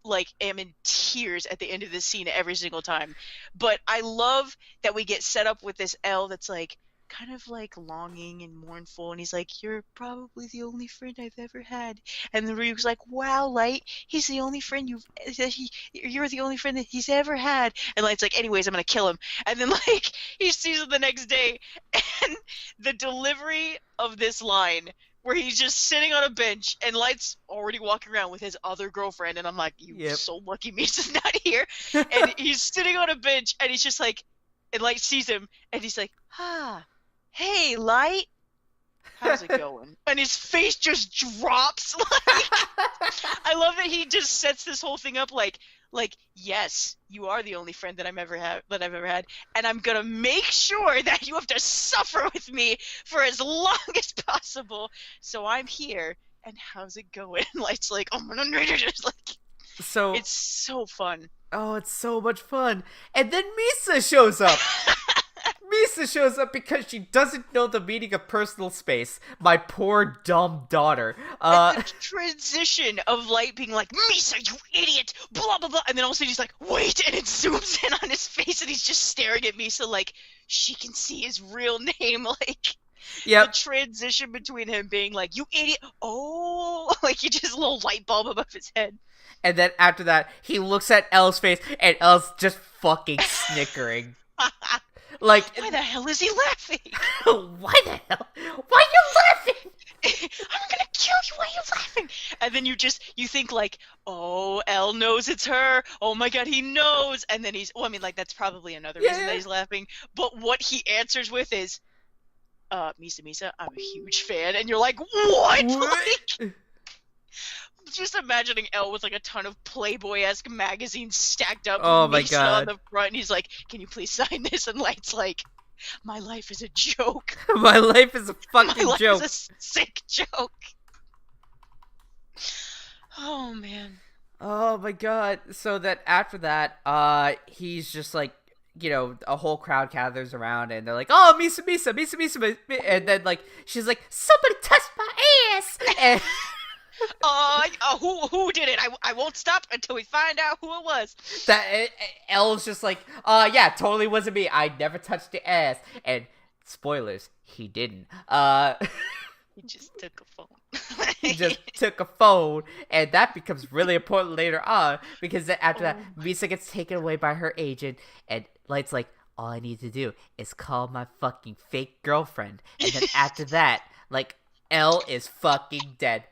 like am in tears at the end of this scene every single time. But I love that we get set up with this Elle that's like kind of like longing and mournful, and he's like, you're probably the only friend I've ever had. And then Ryu's like, wow, Light, he's the only friend you're the only friend that he's ever had. And Light's like, anyways, I'm gonna kill him. And then like he sees him the next day, and the delivery of this line where he's just sitting on a bench and Light's already walking around with his other girlfriend, and I'm like, you so lucky Misa's not here. And he's sitting on a bench, and he's just like, and Light sees him, and he's like, hey, Light, how's it going? And his face just drops. Like, I love that he just sets this whole thing up like, yes, you are the only friend that I've ever had, and I'm gonna make sure that you have to suffer with me for as long as possible. So I'm here, and how's it going? And Light's like, oh my god, like, so it's so fun. Oh, it's so much fun. And then Misa shows up. Misa shows up because she doesn't know the meaning of personal space. My poor dumb daughter. And the transition of Light being like, Misa, you idiot, blah, blah, blah. And then all of a sudden he's like, wait, and it zooms in on his face and he's just staring at Misa like she can see his real name. Like, the transition between him being like, you idiot, oh, like he just a little light bulb above his head. And then after that, he looks at Elle's face, and Elle's just fucking snickering. Like, why the hell is he laughing? Why the hell? Why are you laughing? I'm gonna kill you. Why are you laughing? And then you think like, oh, Elle knows it's her. Oh my god, he knows. And then that's probably another reason that he's laughing. But what he answers with is, Misa, I'm a huge fan. And you're like, what? Like, just imagining Elle with like a ton of Playboy-esque magazines stacked up. Oh my Misa god! On the front, and he's like, "Can you please sign this?" And Light's like, "My life is a joke. My life is a fucking joke. joke. My life is a sick joke." Oh man. Oh my god! So that after that, he's just like, you know, a whole crowd gathers around, and they're like, "Oh, Misa," and then like she's like, "Somebody touched my ass!" And who did it? I won't stop until we find out who it was. Elle's just like, yeah, totally wasn't me. I never touched the ass. And spoilers, he didn't. He just took a phone. He just took a phone, and that becomes really important later on, because then after that, Misa gets taken away by her agent, and Light's like, all I need to do is call my fucking fake girlfriend. And then after that, like, Elle is fucking dead.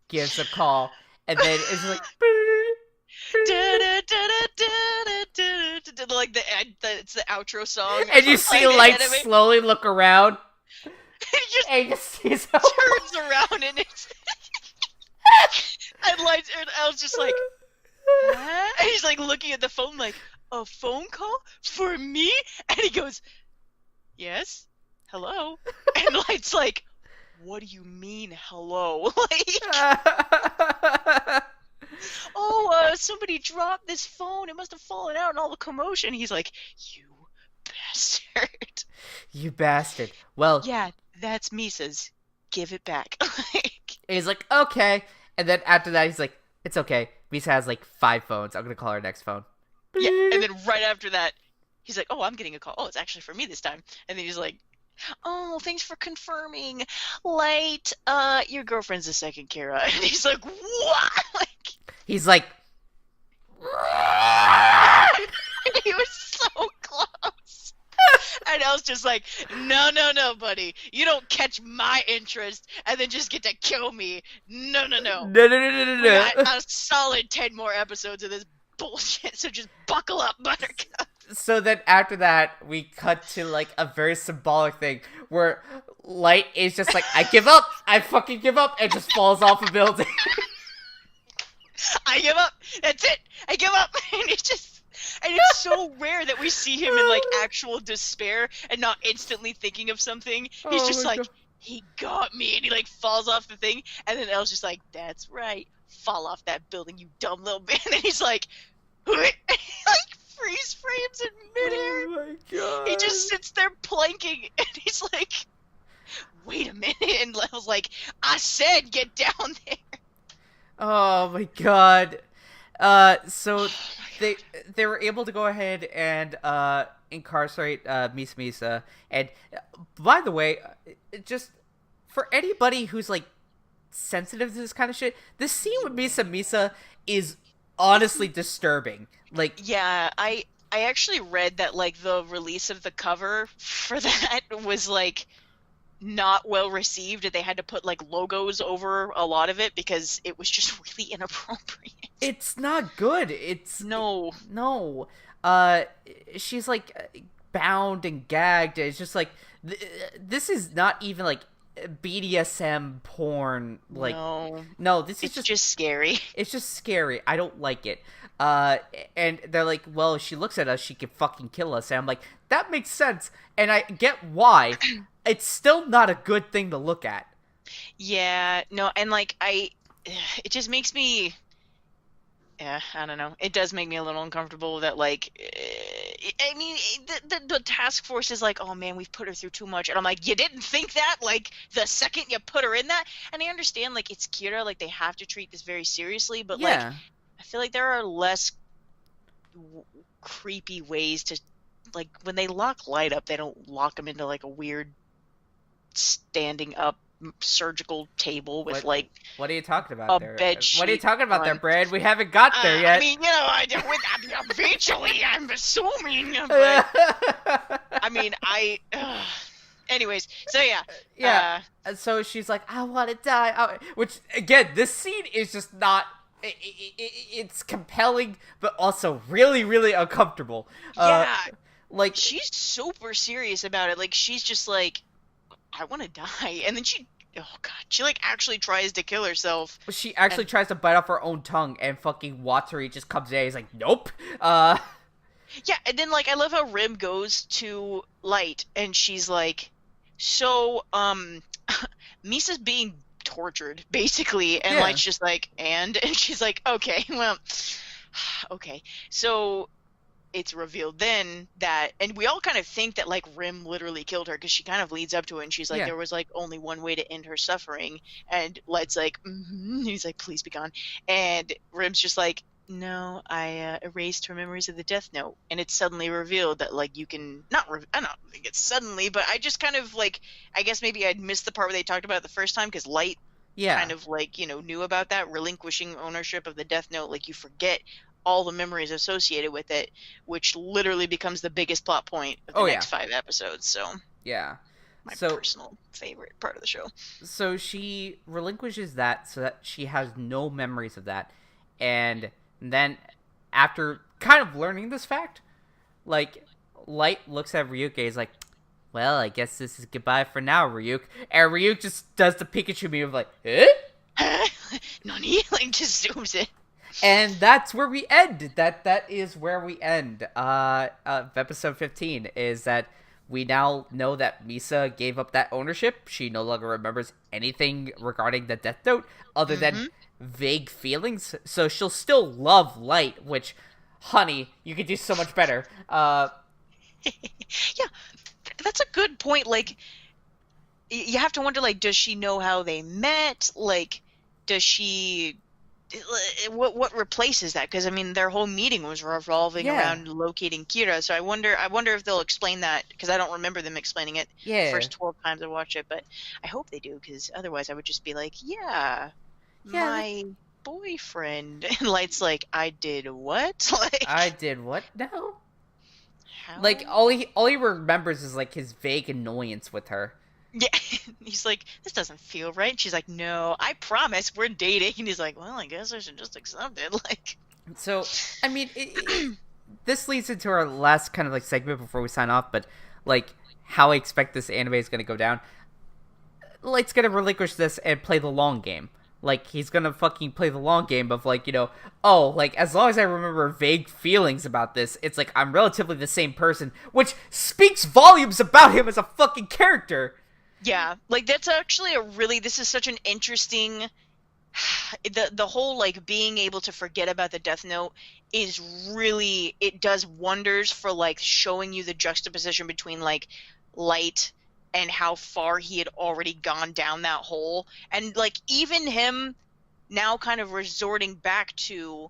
Gives a call, and then it's like, like it's the outro song, and you see Light slowly look around, and you see turns around, and it's and Light, and Elle's just like, Huh? And he's like looking at the phone like, a phone call for me? And he goes, yes, hello. And Light's like, what do you mean, hello? Like, oh, somebody dropped this phone. It must have fallen out in all the commotion. He's like, you bastard. You bastard. Well, Yeah, that's Misa's. Give it back. Like, he's like, okay. And then after that, he's like, it's okay. Misa has like 5 phones. I'm going to call her next phone. yeah, and then right after that, he's like, oh, I'm getting a call. Oh, it's actually for me this time. And then he's like, oh, thanks for confirming. Light, your girlfriend's the second Kira. And he's like, what? Like, He's like, he was so close. And I was just like, no, buddy. You don't catch my interest and then just get to kill me. No. no. We got a solid 10 more episodes of this bullshit, so just buckle up, Buttercup. So then after that, we cut to like a very symbolic thing where Light is just like, I give up. I fucking give up, and just falls off a building. I give up. That's it. I give up. And it's so rare that we see him in like actual despair and not instantly thinking of something. He's just like, God. He got me, and he like falls off the thing, and then Elle's just like, that's right, fall off that building, you dumb little bitch. And then he's like, like freeze frames in midair. Oh my God. He just sits there planking, and he's like, wait a minute, and Elle's like, I said get down there. Oh my God. So they were able to go ahead and incarcerate Misa. And by the way, just for anybody who's like sensitive to this kind of shit, this scene with Misa is honestly disturbing. Like, yeah, I actually read that like the release of the cover for that was like not well received. They had to put like logos over a lot of it because it was just really inappropriate. It's not good. No. She's like bound and gagged. It's just like this is not even like BDSM porn. Like, no, this is just scary. It's just scary. I don't like it. And they're like, well, if she looks at us, she could fucking kill us. And I'm like, that makes sense, and I get why. It's still not a good thing to look at. Yeah, no, and like it just makes me, I don't know. It does make me a little uncomfortable that like, I mean, the task force is like, oh man, we've put her through too much, and I'm like, you didn't think that like the second you put her in that? And I understand like it's Kira, like they have to treat this very seriously, but like I feel like there are less creepy ways to, like when they lock Light up, they don't lock him into like a weird standing up surgical table with what are you talking about there? Bed sheet. What are you talking about there, Brad? We haven't got there yet. I mean, you know, eventually, I'm assuming. But, I mean, anyways, so yeah. So she's like, I want to die. Which again, this scene is just not. It's compelling, but also really, really uncomfortable. Yeah. Like she's super serious about it. Like she's just like, I want to die, and then she like actually tries to kill herself. She actually tries to bite off her own tongue, and fucking Watsuri just comes in. He's like, nope. Yeah, and then like I love how Rim goes to Light, and she's like, so Misa's being tortured basically, and Light's just like, and she's like, okay, well, okay, so. It's revealed then that, and we all kind of think that like Rim literally killed her because she kind of leads up to it and she's like, there was like only one way to end her suffering, and Light's like, he's like, please be gone, and Rim's just like, no, I erased her memories of the Death Note, and it's suddenly revealed that like you can I don't think it's suddenly, but I just kind of like, I guess maybe I'd missed the part where they talked about it the first time because Light kind of like, you know, knew about that relinquishing ownership of the Death Note, like you forget all the memories associated with it, which literally becomes the biggest plot point of the next 5 episodes. So my personal favorite part of the show. So she relinquishes that so that she has no memories of that, and then after kind of learning this fact, like Light looks at Ryuk and is like, well, I guess this is goodbye for now, Ryuk. And Ryuk just does the Pikachu meme of like, eh? Nani? Like just zooms in. And that's where we end. That is where we end. Of episode 15 is that we now know that Misa gave up that ownership. She no longer remembers anything regarding the Death Note other than Mm-hmm. vague feelings. So she'll still love Light, which, honey, you could do so much better. Yeah, that's a good point. Like, you have to wonder, like, does she know how they met? Like, does she what replaces that? Because I mean, their whole meeting was revolving Yeah. around locating Kira. So I wonder if they'll explain that, because I don't remember them explaining it the Yeah. first 12 times I watched it. But I hope they do, because otherwise I would just be like, yeah, Yeah. my boyfriend. And Light's like, I did what? Like, I did what now? how? Like all he remembers is like his vague annoyance with her. Yeah. He's like, this doesn't feel right. She's like, no, I promise we're dating. And he's like, well, I guess I should just accept it. Like, So, I mean, this leads into our last kind of like segment before we sign off, but like how I expect this anime is going to go down. Light's going to relinquish this and play the long game. Like, he's going to fucking play the long game of like, oh, like as long as I remember vague feelings about this, it's like I'm relatively the same person, which speaks volumes about him as a fucking character. yeah, like that's actually this is such an interesting, the whole like being able to forget about the Death Note is really, it does wonders for like showing you the juxtaposition between like Light and how far he had already gone down that hole, and like even him now kind of resorting back to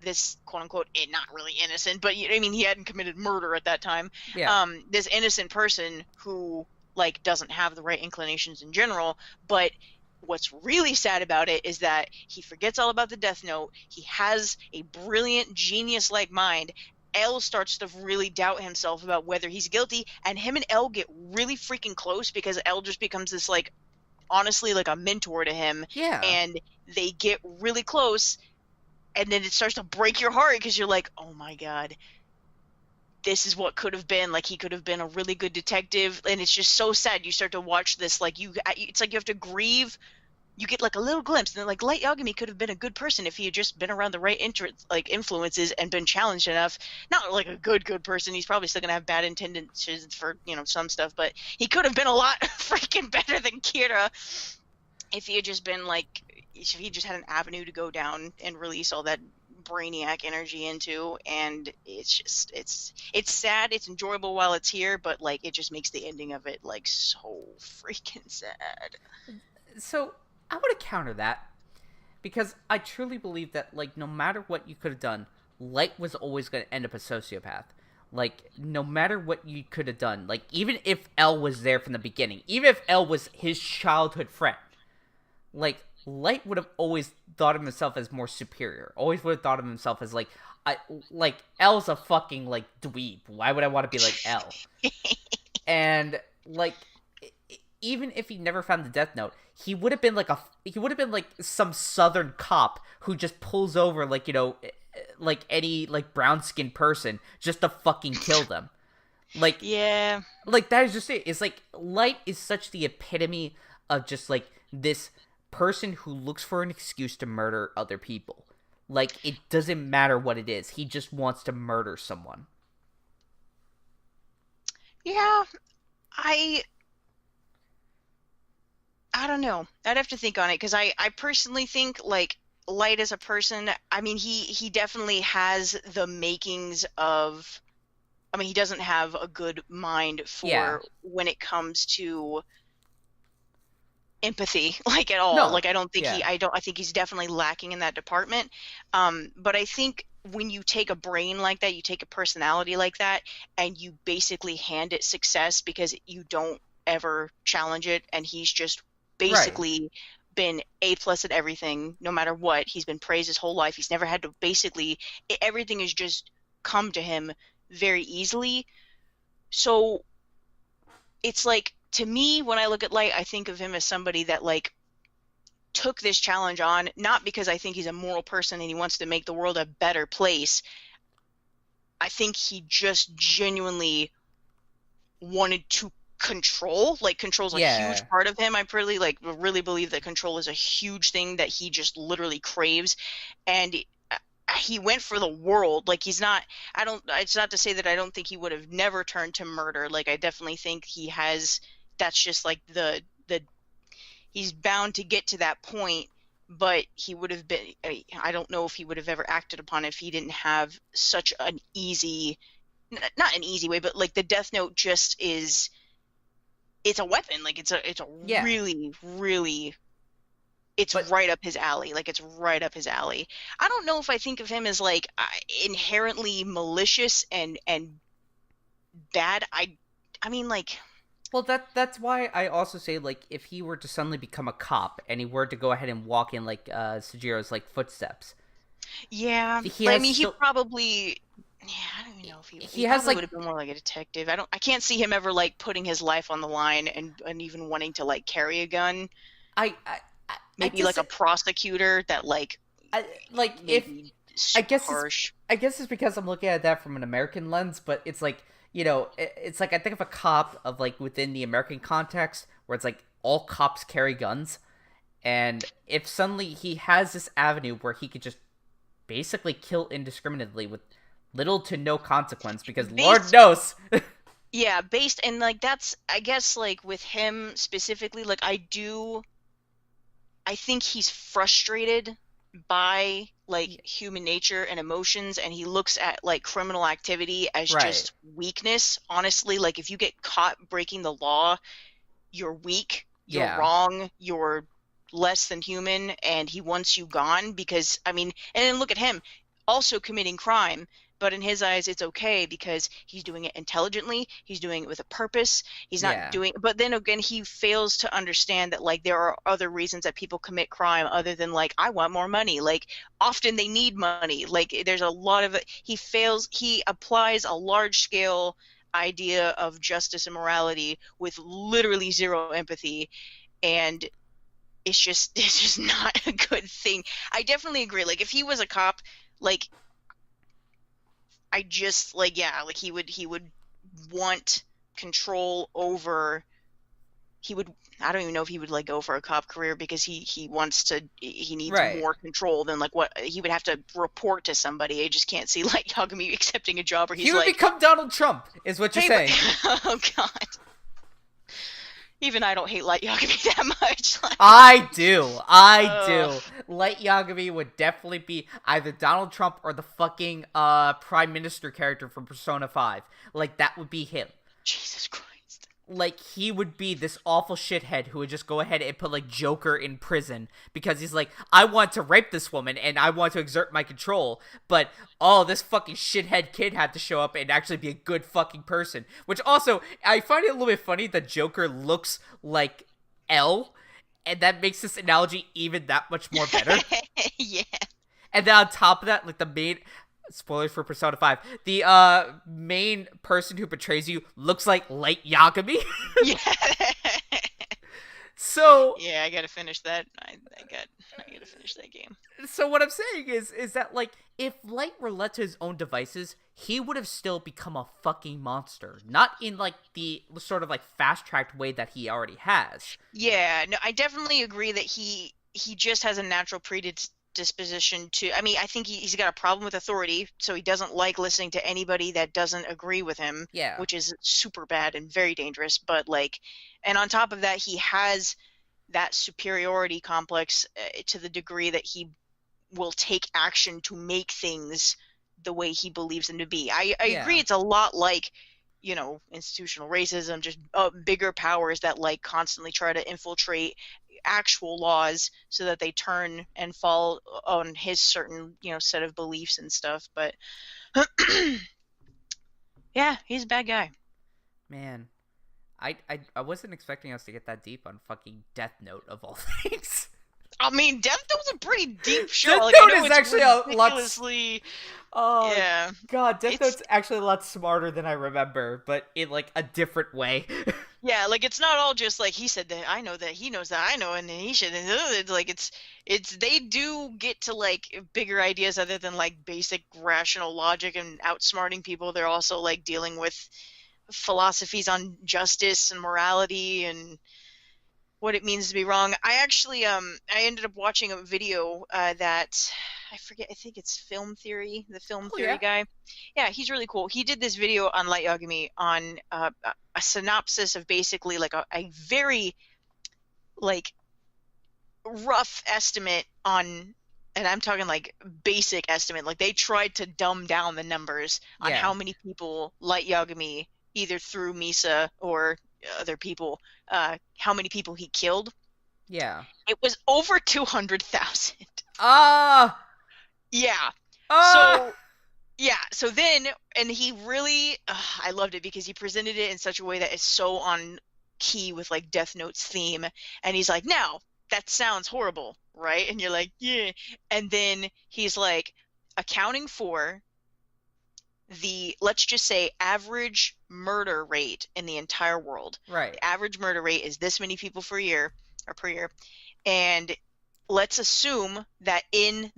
this quote unquote not really innocent, but I mean he hadn't committed murder at that time. Yeah. This innocent person who like doesn't have the right inclinations in general, but what's really sad about it is that he forgets all about the Death Note. He has a brilliant genius-like mind. L starts to really doubt himself about whether he's guilty, and him and L get really freaking close because L just becomes this like honestly like a mentor to him, Yeah. and they get really close, and then it starts to break your heart because you're like, oh my god, this is what could have been. Like, he could have been a really good detective, and it's just so sad. You start to watch this, like, it's like you have to grieve. You get like a little glimpse, and then like Light Yagami could have been a good person if he had just been around the right influences and been challenged enough. Not like a good person. He's probably still gonna have bad intentions for some stuff, but he could have been a lot freaking better than Kira if he had just been like, if he just had an avenue to go down and release all that brainiac energy into. And it's just it's sad. It's enjoyable while it's here, but like it just makes the ending of it like so freaking sad. So I want to counter that because I truly believe that like no matter what you could have done, Light was always going to end up a sociopath. Like no matter what you could have done, like even if L was there from the beginning, even if L was his childhood friend, like Light would have always thought of himself as more superior. Always would have thought of himself as like L's a fucking like dweeb. Why would I want to be like L? And like even if he never found the Death Note, he would have been like some southern cop who just pulls over like like any like brown skinned person just to fucking kill them. Like Yeah. like that is just it. It's like Light is such the epitome of just like this person who looks for an excuse to murder other people. Like it doesn't matter what it is. He just wants to murder someone. Yeah. I don't know. I'd have to think on it because I personally think like Light as a person, I mean he definitely has the makings of, I mean he doesn't have a good mind for Yeah. when it comes to empathy like at all. No. Like I don't think Yeah. I think he's definitely lacking in that department. But I think when you take a brain like that, you take a personality like that, and you basically hand it success because you don't ever challenge it, and he's just basically been A plus at everything, no matter what. He's been praised his whole life. He's never had to basically, everything has just come to him very easily. So it's like, to me, when I look at Light, I think of him as somebody that like took this challenge on, not because I think he's a moral person and he wants to make the world a better place. I think he just genuinely wanted to control. Like, control's a Yeah. huge part of him. I really believe that control is a huge thing that he just literally craves. And he went for the world. Like, he's not, I don't, it's not to say that I don't think he would have never turned to murder. Like, I definitely think he has, that's just like he's bound to get to that point, but he would have been, I don't know if he would have ever acted upon it if he didn't have such an easy, not an easy way, but like the Death Note just is, it's a weapon. Like, it's a Yeah. really, really, it's But right up his alley. Like, it's right up his alley. I don't know if I think of him as like inherently malicious and bad. I mean, like, well, that's why I also say, like, if he were to suddenly become a cop and he were to go ahead and walk in like Sajiro's like footsteps, yeah. he I has mean, he still probably, yeah, I don't even know if he he has probably like would have been more like a detective. I can't see him ever like putting his life on the line and even wanting to like carry a gun. I I, I Maybe guess like a prosecutor that like like if maybe I super guess harsh. I guess it's because I'm looking at that from an American lens, but it's like, it's like I think of a cop of like within the American context where it's like all cops carry guns, and if suddenly he has this avenue where he could just basically kill indiscriminately with little to no consequence, because Lord Based knows. Yeah, based, and like that's, I guess, like with him specifically, like I think he's frustrated by like human nature and emotions, and he looks at like criminal activity as Right. just weakness. Honestly, like if you get caught breaking the law, you're weak, you're Yeah. wrong, you're less than human, and he wants you gone because, I mean, and then look at him also committing crime, but in his eyes it's okay because he's doing it intelligently, he's doing it with a purpose, he's not Yeah. doing, but then again he fails to understand that like there are other reasons that people commit crime other than like I want more money. Like often they need money. Like there's a lot of it. He applies a large scale idea of justice and morality with literally zero empathy, and it's just not a good thing. I definitely agree. Like if he was a cop, like I just like, yeah, like he would want control over, he would, I don't even know if he would like go for a cop career because he wants to, he needs Right. more control than like what he would have to report to somebody. I just can't see like Yagami accepting a job where He he's would like, become Donald Trump, is what you're hey, saying. oh god, even I don't hate Light Yagami that much. Like, I do. I ugh, do. Light Yagami would definitely be either Donald Trump or the fucking Prime Minister character from Persona 5. Like, that would be him. Jesus Christ. Like, he would be this awful shithead who would just go ahead and put, like, Joker in prison because he's like, I want to rape this woman and I want to exert my control, but, oh, this fucking shithead kid had to show up and actually be a good fucking person. Which also, I find it a little bit funny that Joker looks like L, and that makes this analogy even that much more better. Yeah. And then on top of that, like, the main... Spoilers for Persona 5. The main person who betrays you looks like Light Yagami. Yeah. So Yeah, I gotta finish that. I gotta finish that game. so what I'm saying is that, like, if Light were left to his own devices, he would have still become a fucking monster. Not in like the sort of like fast tracked way that he already has. Yeah, no, I definitely agree that he just has a natural predisposition to. I mean, I think he's got a problem with authority, so he doesn't like listening to anybody that doesn't agree with him, Yeah. which is super bad and very dangerous. But like, and on top of that, he has that superiority complex to the degree that he will take action to make things the way he believes them to be. I agree Yeah. it's a lot like, you know, institutional racism, just bigger powers that like constantly try to infiltrate actual laws so that they turn and fall on his certain, you know, set of beliefs and stuff. But yeah, he's a bad guy. Man. I wasn't expecting us to get that deep on fucking Death Note of all things. I mean, Death Note's a pretty deep show. Death Like, I Note know is it's actually a lot ridiculously, Oh yeah. god, Death It's Note's actually a lot smarter than I remember, but in like a different way. Yeah, like it's not all just like he said that, I know that, he knows that, I know, and he should. It's like it's they do get to like bigger ideas other than like basic rational logic and outsmarting people. They're also like dealing with philosophies on justice and morality and what it means to be wrong. I actually I ended up watching a video that I forget. I think it's Film Theory, the film Oh theory yeah. guy. Yeah, he's really cool. He did this video on Light Yagami on a synopsis of basically like a very like rough estimate on, and I'm talking like basic estimate, like they tried to dumb down the numbers on Yeah. how many people Light Yagami, either through Misa or other people, how many people he killed. Yeah. It was over 200,000. Ah. Yeah. Ah. So yeah, so then, and he really, I loved it because he presented it in such a way that is so on key with like Death Note's theme. And he's like, now, that sounds horrible, right? And you're like, yeah. And then he's like, accounting for the, let's just say, average murder rate in the entire world. Right. The average murder rate is this many people per year, or per year. And let's assume that in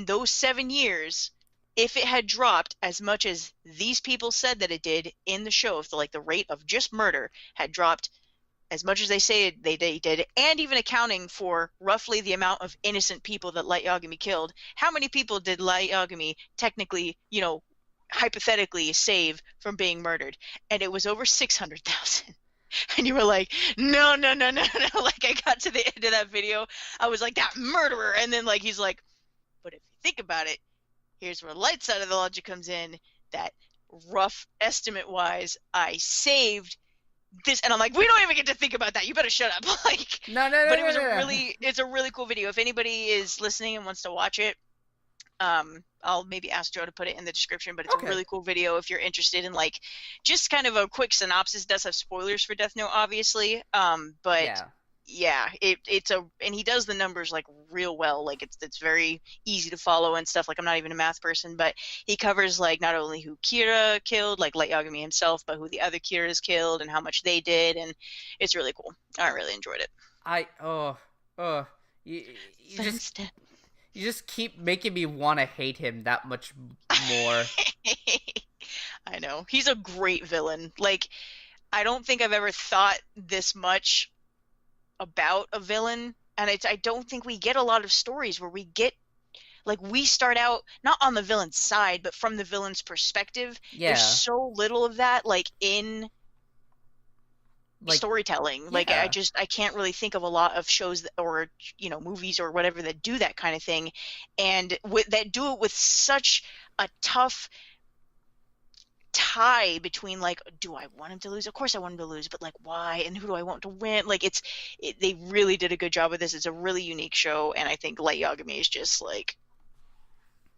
those 7 years, if it had dropped as much as these people said that it did in the show, if the rate of just murder had dropped as much as they say they did, and even accounting for roughly the amount of innocent people that Light Yagami killed, how many people did Light Yagami technically, hypothetically save from being murdered? And it was over 600,000. And you were like, no, no, no, no, no. Like, I got to the end of that video, I was like, that murderer. And then, like, he's like, but if you think about it, here's where light side of the logic comes in, that rough estimate wise, I saved this. And I'm like, we don't even get to think about that. You better shut up. Like, No, no, no, but it no, was no, no. it's a really cool video. If anybody is listening and wants to watch it, I'll maybe ask Joe to put it in the description, but it's Okay. a really cool video if you're interested in like just kind of a quick synopsis. It does have spoilers for Death Note, obviously. But Yeah. it's and he does the numbers like real well. Like it's very easy to follow and stuff. Like, I'm not even a math person, but he covers like not only who Kira killed, like Light Yagami himself, but who the other Kiras killed and how much they did, and it's really cool. I really enjoyed it. You just keep making me want to hate him that much more. I know. He's a great villain. Like, I don't think I've ever thought this much about a villain, and I don't think we get a lot of stories where we get, like, we start out not on the villain's side, but from the villain's perspective. Yeah. There's so little of that, like, in storytelling. Yeah. Like, I can't really think of a lot of shows or movies or whatever that do that kind of thing, and that do it with such a tough tie between, like, do I want him to lose? Of course I want him to lose, but like, why? And who do I want to win? Like, they really did a good job with this. It's a really unique show, and I think Light Yagami is just like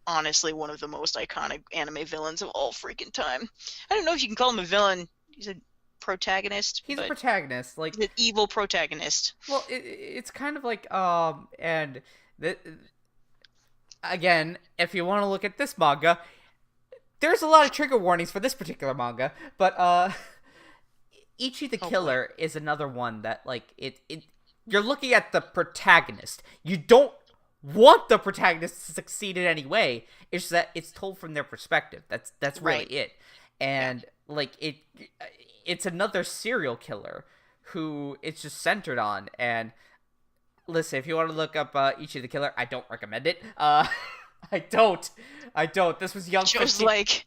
honestly one of the most iconic anime villains of all freaking time. I don't know if you can call him a villain. He's a protagonist. He's a protagonist, like an evil protagonist. Well, it's kind of like and again, if you want to look at this manga, there's a lot of trigger warnings for this particular manga, but Ichi the Killer is another one that, like, you're looking at the protagonist. You don't want the protagonist to succeed in any way. It's that it's told from their perspective. That's really Right. it. And like it's another serial killer who it's just centered on. And listen, if you want to look up Ichi the Killer, I don't recommend it. I don't. This was young. Joe's like,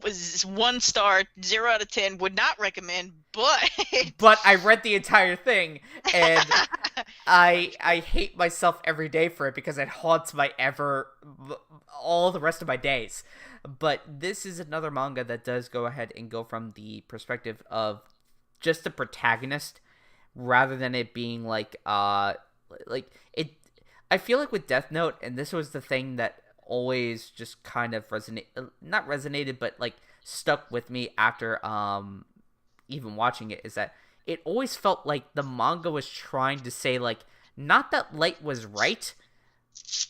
was 1 star, 0 out of 10. Would not recommend, but I read the entire thing, and I hate myself every day for it because it haunts all the rest of my days. But this is another manga that does go ahead and go from the perspective of just the protagonist, rather than it being like it. I feel like with Death Note, and this was the thing that always just kind of not resonated, but like stuck with me after even watching it, is that it always felt like the manga was trying to say, like, not that Light was right,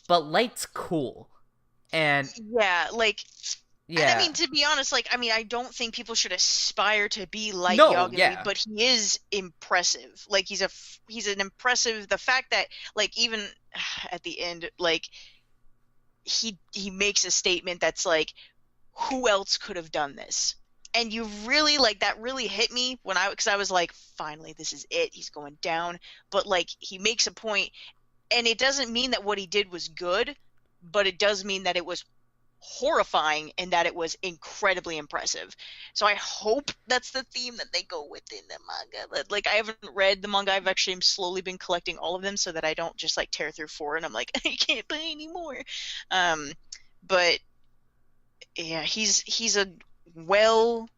but Light's cool. And yeah, like, yeah. I mean, to be honest, like, I mean, I don't think people should aspire to be like Yagami, but he is impressive. Like, he's an impressive. The fact that, like, even at the end, like, he makes a statement that's like, who else could have done this? and you really like that really hit me when because I was like, finally, this is it. He's going down. But like he makes a point, and it doesn't mean that what he did was good, but it does mean that it was horrifying and that it was incredibly impressive. So I hope that's the theme that they go with in the manga. Like I haven't read the manga. I've actually slowly been collecting all of them so that I don't just like tear through four and I'm like, I can't buy anymore. But yeah, he's a well.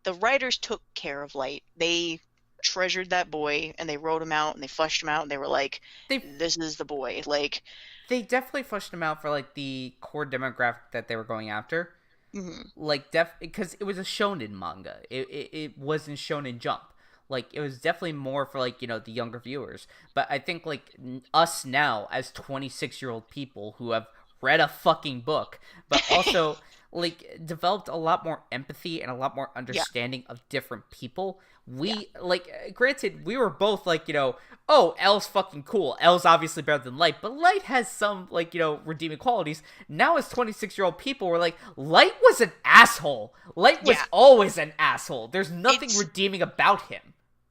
The writers took care of Light. They treasured that boy and they wrote him out and they fleshed him out and they were like, They this is the boy. Like they definitely fleshed him out for like the core demographic that they were going after. mm-hmm. Like because it was a shonen manga. It wasn't Shonen Jump. Like it was definitely more for like, you know, the younger viewers. But I think like us now as 26-year-old people who have read a fucking book, but also like developed a lot more empathy and a lot more understanding of different people. We like, granted, we were both like, you know, oh, L's fucking cool. L's obviously better than Light, but Light has some like, you know, redeeming qualities. Now as 26-year-old people, we're like, Light was an asshole. Light was always an asshole. There's nothing redeeming about him.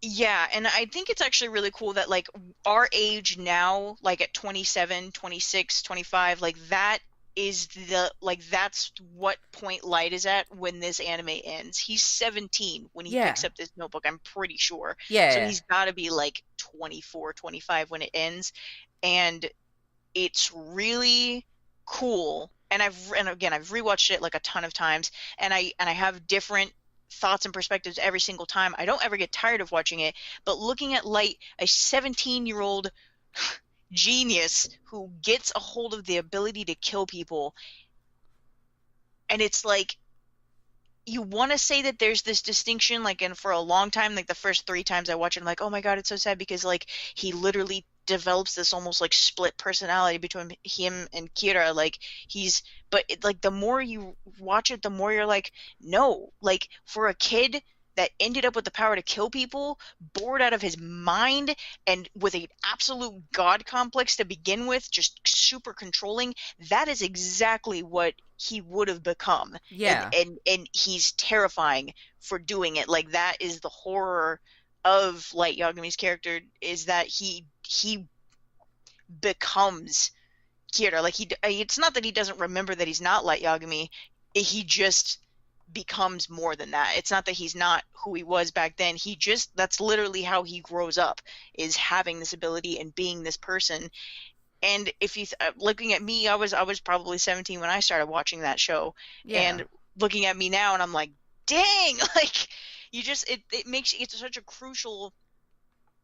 Yeah, and I think it's actually really cool that like our age now, like at 27, 26, 25, like that is the like that's what point Light is at when this anime ends. He's 17 when he picks up this notebook, I'm pretty sure. Yeah. So he's got to be like 24, 25 when it ends, and it's really cool. And again I've rewatched it like a ton of times, and I have different thoughts and perspectives every single time. I don't ever get tired of watching it, but looking at Light, a 17-year-old genius who gets a hold of the ability to kill people, and it's like you want to say that there's this distinction, like, and for a long time, like the first 3 times I watch it, I'm like, oh my god, it's so sad because like he literally develops this almost like split personality between him and Kira. Like but like the more you watch it, the more you're like, no, like for a kid that ended up with the power to kill people, bored out of his mind, and with an absolute god complex to begin with, just super controlling, that is exactly what he would have become. Yeah. And he's terrifying for doing it. Like that is the horror of Light Yagami's character, is that he becomes Kira. Like it's not that he doesn't remember that he's not Light Yagami, he just becomes more than that. It's not that he's not who he was back then. That's literally how he grows up, is having this ability and being this person. And if you looking at me, I was probably 17 when I started watching that show, and looking at me now, and I'm like, dang, like you just it makes it's such a crucial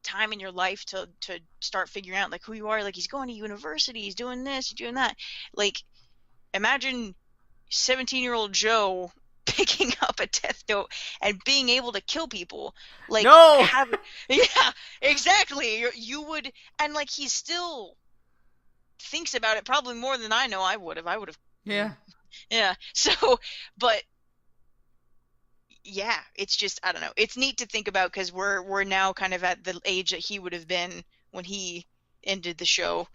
time in your life to start figuring out like who you are. Like he's going to university, he's doing this, he's doing that. Like imagine 17-year-old Joe picking up a death note and being able to kill people. Like no! Yeah, exactly. You would, and like he still thinks about it probably more than I know I would have. Yeah. So, but yeah, it's just, I don't know. It's neat to think about because we're now kind of at the age that he would have been when he ended the show,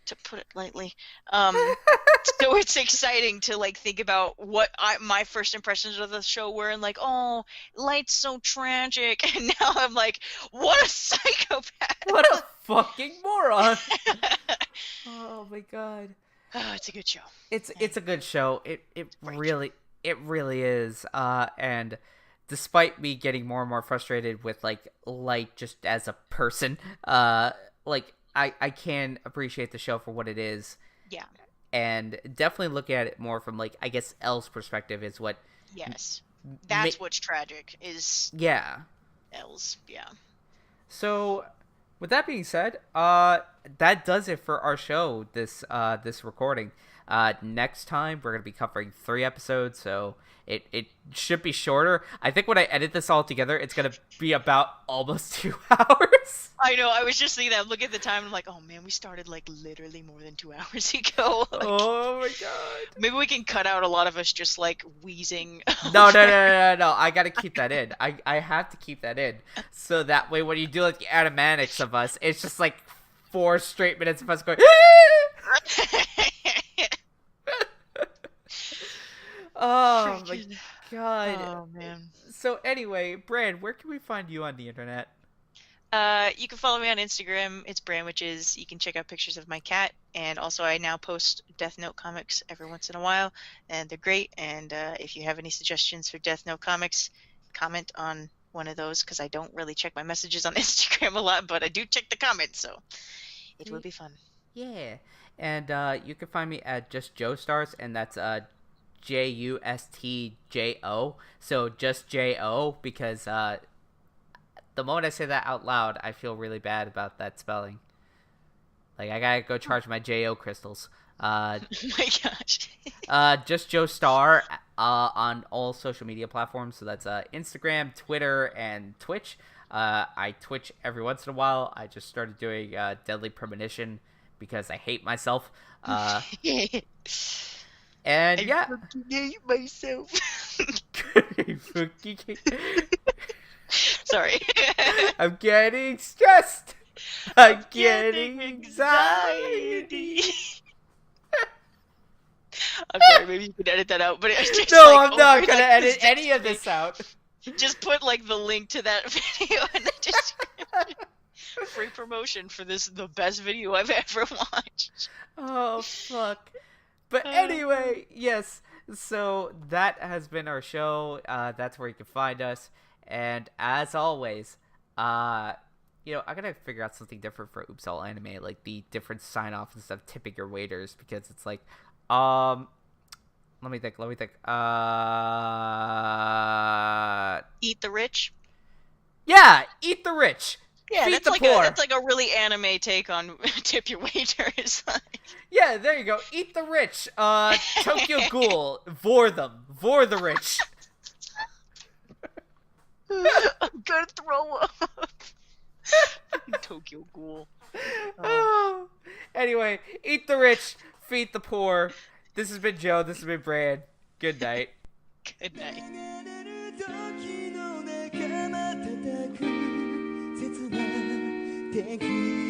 to put it lightly. So it's exciting to like think about what my first impressions of the show were, and like, oh, Light's so tragic, and now I'm like, what a psychopath! What a fucking moron! Oh my god! Oh, it's a good show. It's a good show. It really is. And despite me getting more and more frustrated with like Light just as a person, like I can appreciate the show for what it is. Yeah. And definitely look at it more from like, I guess, Elle's perspective is what. Yes. That's what's tragic is. Yeah. Elle's. Yeah. So, with that being said, that does it for our show. This recording. Next time we're gonna be covering 3 episodes, so it should be shorter. I think when I edit this all together, it's gonna be about almost 2 hours. I know. I was just thinking that. Look at the time. I'm like, oh man, we started like literally more than 2 hours ago. Like, oh my god. Maybe we can cut out a lot of us just like wheezing. No. I gotta keep that in. I have to keep that in, so that way when you do like the animatics of us, it's just like 4 straight minutes of us going. Oh my God. Oh man. So anyway, Bran, where can we find you on the internet? You can follow me on Instagram. It's Branwiches. You can check out pictures of my cat, and also I now post Death Note comics every once in a while, and they're great. And if you have any suggestions for Death Note comics, comment on one of those because I don't really check my messages on Instagram a lot, but I do check the comments, so it will be fun. Yeah. And you can find me at Just Joe Stars, and that's JUSTJO. So just JO, because the moment I say that out loud, I feel really bad about that spelling. Like, I gotta go charge my JO crystals. Oh my gosh. Just Joe Star on all social media platforms. So that's Instagram, Twitter, and Twitch. I Twitch every once in a while. I just started doing Deadly Premonition because I hate myself. And yeah. I hate myself. Sorry. I'm getting stressed. I'm getting anxiety. I'm sorry, maybe you can edit that out, but it's just No, like, I'm not over, gonna like, edit this any of this out. Just put like the link to that video in the description. Free promotion for this, the best video I've ever watched. Oh, fuck. But anyway, yes. So that has been our show. That's where you can find us. And as always, I gotta figure out something different for Oops All Anime, like the different sign off instead of tipping your waiters, because it's like, let me think. Eat the rich. Yeah, eat the rich. Yeah, feed that's the like poor. that's like a really anime take on tip your waiters. Yeah, there you go. Eat the rich. Tokyo Ghoul. Vor them. Vor the rich. I'm gonna throw up. Tokyo Ghoul. Oh. Anyway, eat the rich, feed the poor. This has been Joe. This has been Brad. Good night. Good night. 時の仲間叩く切な敵